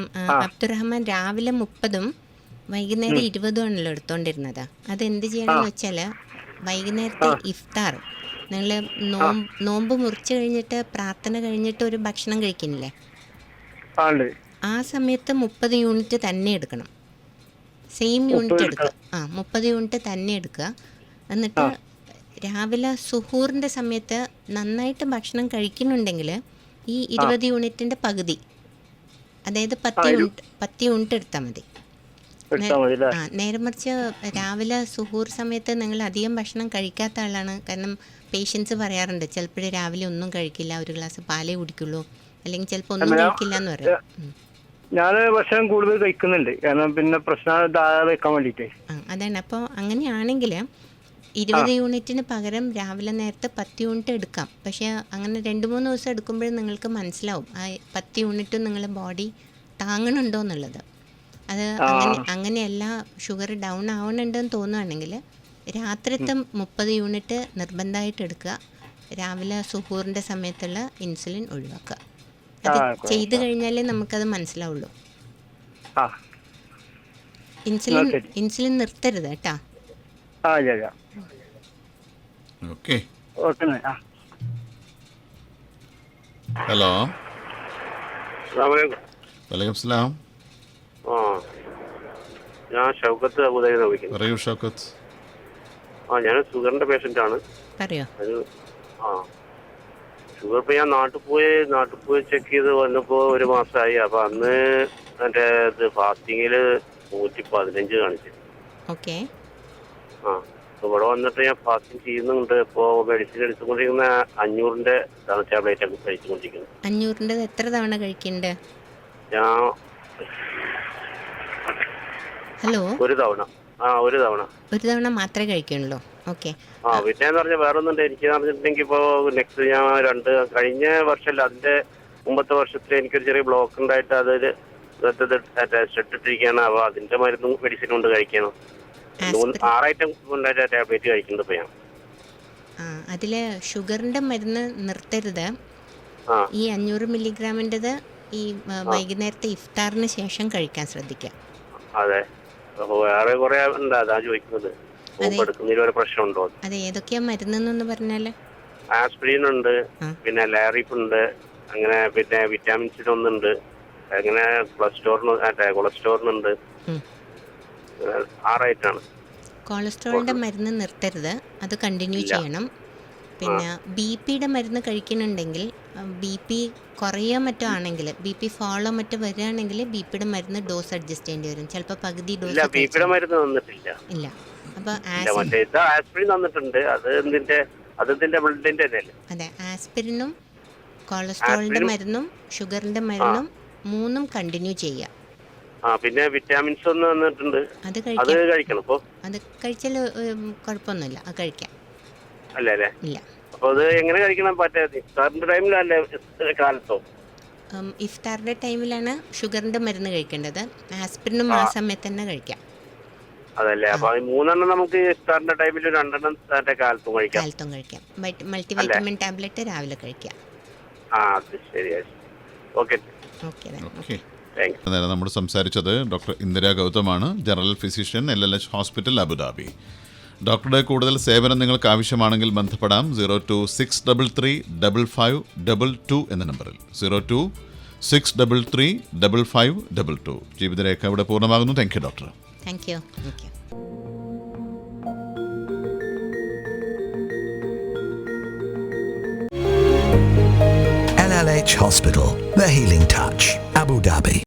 അബ്ദുറഹ്മാൻ രാവിലെ 30ഉം വൈകുന്നേരം 20ഉം ആണല്ലോ എടുത്തോണ്ടിരുന്നത്. അതെന്ത് ചെയ്യണമെന്ന് വെച്ചാൽ വൈകുന്നേരത്തെ ഇഫ്താർ നിങ്ങൾ നോമ്പ് മുറിച്ച് കഴിഞ്ഞിട്ട് പ്രാർത്ഥന കഴിഞ്ഞിട്ട് ഒരു ഭക്ഷണം കഴിക്കുന്നില്ലേ, ആ സമയത്ത് 30 യൂണിറ്റ് തന്നെ എടുക്കണം. സെയിം യൂണിറ്റ് എടുക്കുക. 30 യൂണിറ്റ് തന്നെ എടുക്കുക. എന്നിട്ട് രാവിലെ സുഹൂറിൻ്റെ സമയത്ത് നന്നായിട്ട് ഭക്ഷണം കഴിക്കുന്നുണ്ടെങ്കിൽ ഈ 20 യൂണിറ്റിൻ്റെ പകുതി, അതായത് 10 യൂണിറ്റ് എടുത്താൽ മതി. നേരെ മറിച്ച് രാവിലെ സുഹൂർ സമയത്ത് നിങ്ങൾ അധികം ഭക്ഷണം കഴിക്കാത്ത ആളാണ്. കാരണം പേഷ്യൻസ് പറയാറുണ്ട് ചിലപ്പോൾ രാവിലെ ഒന്നും കഴിക്കില്ല, ഒരു ഗ്ലാസ് പാലേ കുടിക്കുള്ളൂ, അല്ലെങ്കിൽ ചിലപ്പോൾ ഒന്നും കഴിക്കില്ല എന്ന് പറയും. ഞാൻ ഭക്ഷണം കൂടുതൽ കഴിക്കുന്നുണ്ട്, കാരണം പിന്നെ പ്രശ്നം വെക്കാൻ വേണ്ടിയിട്ട്. അതാണ്. അപ്പോൾ അങ്ങനെയാണെങ്കിൽ 20 യൂണിറ്റിന് പകരം രാവിലെ നേരത്തെ 10 യൂണിറ്റ് എടുക്കാം. പക്ഷേ അങ്ങനെ 2-3 ദിവസം എടുക്കുമ്പോഴേ നിങ്ങൾക്ക് മനസ്സിലാവും ആ 10 യൂണിറ്റും നിങ്ങളുടെ ബോഡി താങ്ങണുണ്ടോ എന്നുള്ളത്. അത് അങ്ങനെയല്ല, ഷുഗർ ഡൗൺ ആവണുണ്ടെന്ന് തോന്നുകയാണെങ്കിൽ രാത്രിത്തെ 30 യൂണിറ്റ് നിർബന്ധമായിട്ട് എടുക്കുക. രാവിലെ സുഹൂറിൻ്റെ സമയത്തുള്ള ഇൻസുലിൻ ഒഴിവാക്കുക. അത് ചെയ്തു കഴിഞ്ഞാലേ നമുക്കത് മനസ്സിലാവുള്ളൂ. ഇൻസുലിൻ നിർത്തരുത് കേട്ടോ. ഹലോ, വലൈക്കും സലാം. ഞാൻ ഷൗക്കത്ത് അബുദാബിന്ന് വിളിക്കുന്നു. പറയൂ ഷൗക്കത്ത്. ഞാൻ ഷുഗറിന്റെ പേഷ്യന്റ് ആണ്. പറയോ. ഷുഗർ ഇപ്പൊ ഞാൻ നാട്ടിൽ പോയി ചെക്ക് ചെയ്ത് വന്നപ്പോ 1 മാസമായി. അപ്പൊ അന്ന് എന്റെ ഫാസ്റ്റിങ്ങില് 115 കാണിച്ചു. ഓക്കെ. ഇവിടെ വന്നിട്ട് ഞാൻ ഫാസ്റ്റിംഗ് ചെയ്യുന്നുണ്ട്. ഇപ്പോ മെഡിസിൻ എടുത്തുകൊണ്ടിരിക്കുന്ന 500ന്റെ ടാബ്ലറ്റ് ഒക്കെ കഴിച്ചുകൊണ്ടിരിക്കുന്നു. 500ന്റെ എത്ര തവണ കഴിക്കുന്നുണ്ട്? ഞാൻ ഹലോ, ഒരു തവണ മാത്രമേ കഴിക്കുന്നുള്ളൂ. ഓക്കെ. പിന്നെന്ന് പറഞ്ഞാൽ വേറെ ഒന്നുണ്ട്. എനിക്ക് പറഞ്ഞിട്ടുണ്ടെങ്കിൽ ഇപ്പോ നെക്സ്റ്റ് ഞാൻ കഴിഞ്ഞ വർഷമല്ല, അതിന്റെ മുമ്പത്തെ വർഷത്തിൽ എനിക്കൊരു ചെറിയ ബ്ലോക്ക് ഉണ്ടായിട്ട് അതിൽ ഇട്ടിരിക്കുകയാണ്. അപ്പൊ അതിന്റെ മരുന്നും മെഡിസിനും കൊണ്ട് കഴിക്കണം. 6 ഐറ്റം ടാബ്ലറ്റ് കഴിക്കുന്നുണ്ട് ഇപ്പൊ ഞാൻ. അതില് ഷുഗറിന്റെ മരുന്ന് നിർത്തരുത്. ഈ 500 മില്ലിഗ്രാമിൻ്റെത് ഈ വൈകുന്നേരത്തെ ഇഫ്താറിന് ശേഷം കഴിക്കാൻ ശ്രദ്ധിക്കുക. അതെ, വേറെ കുറെ ഉണ്ട്, അതാ ചോദിക്കുന്നത്. പ്രശ്നമുണ്ടോ? അതെ, ഏതൊക്കെയാ മരുന്നെന്ന് പറഞ്ഞാല്? ആസ്പിരിൻ ഉണ്ട്, പിന്നെ ലാറിപ്പ് ഉണ്ട്, അങ്ങനെ പിന്നെ വിറ്റാമിൻസിന് ഒന്നുണ്ട്, അങ്ങനെ കൊളസ്ട്രോളിനുണ്ട്. 6 ഐറ്റാണ്. കൊളസ്ട്രോളിന്റെ മരുന്ന് നിർത്തരുത്, അത് കണ്ടിന്യൂ ചെയ്യണം. പിന്നെ BP-യുടെ മരുന്ന് കഴിക്കുന്നുണ്ടെങ്കിൽ BP കുറയോ മറ്റോ ആണെങ്കിൽ, BP ഫോളോ മറ്റോ വരികയാണെങ്കിൽ BP-യുടെ മരുന്ന് ഡോസ് അഡ്ജസ്റ്റ് ചെയ്യേണ്ടി വരും. ചിലപ്പോൾ പകുതി ഡോസ് ഇല്ല. അപ്പൊ ആസ്പിരിൻ തന്നിട്ടുണ്ട്. അതെ, ആസ്പിരിനും കൊളസ്ട്രോളിന്റെ മരുന്നും ഷുഗറിന്റെ മരുന്നും 3ഉം കണ്ടിന്യൂ ചെയ്യാം. പിന്നെ വിറ്റാമിൻസ് ഒന്ന് തന്നിട്ടുണ്ട്, അത് കഴിക്കണം. അത് കഴിച്ചാൽ കുഴപ്പമൊന്നുമില്ല, അത് കഴിക്കാം. അല്ലേ? ഇല്ല. അപ്പൊ അത് എങ്ങനെ കഴിക്കണം? ഇഫ്താറിന്റെ ടൈമിലല്ലേ കാലത്തോ? ഇഫ്താറിന്റെ ടൈമിലാണ് ഷുഗറിന്റെ മരുന്ന് കഴിക്കേണ്ടത്. ആസ്പിരിനും ആ സമയത്ത് തന്നെ കഴിക്കാം. അതല്ലേ? അപ്പൊ 3 നമുക്ക് ഇഫ്താറിന്റെ ടൈമിൽ 2 കാലത്തും കഴിക്കാം. മൾട്ടിവൈറ്റമിൻ ടാബ്ലറ്റ് രാവിലെ കഴിക്കാം. അത് ശരി. ഓക്കെ. നമ്മൾ സംസാരിച്ചത് ഡോക്ടർ ഇന്ദിര ഗൗതമാണ്, general physician, LLH hospital, Abu Dhabi. ഡോക്ടറുടെ കൂടുതൽ സേവനം നിങ്ങൾക്ക് ആവശ്യമാണെങ്കിൽ ബന്ധപ്പെടാം 02-633-5522 എന്ന നമ്പറിൽ. 02-633-5522. ജീവിതരേഖ ഇവിടെ പൂർണ്ണമാകുന്നു. Thank you doctor. Thank you. LLH Hospital, The Healing Touch, Abu Dhabi.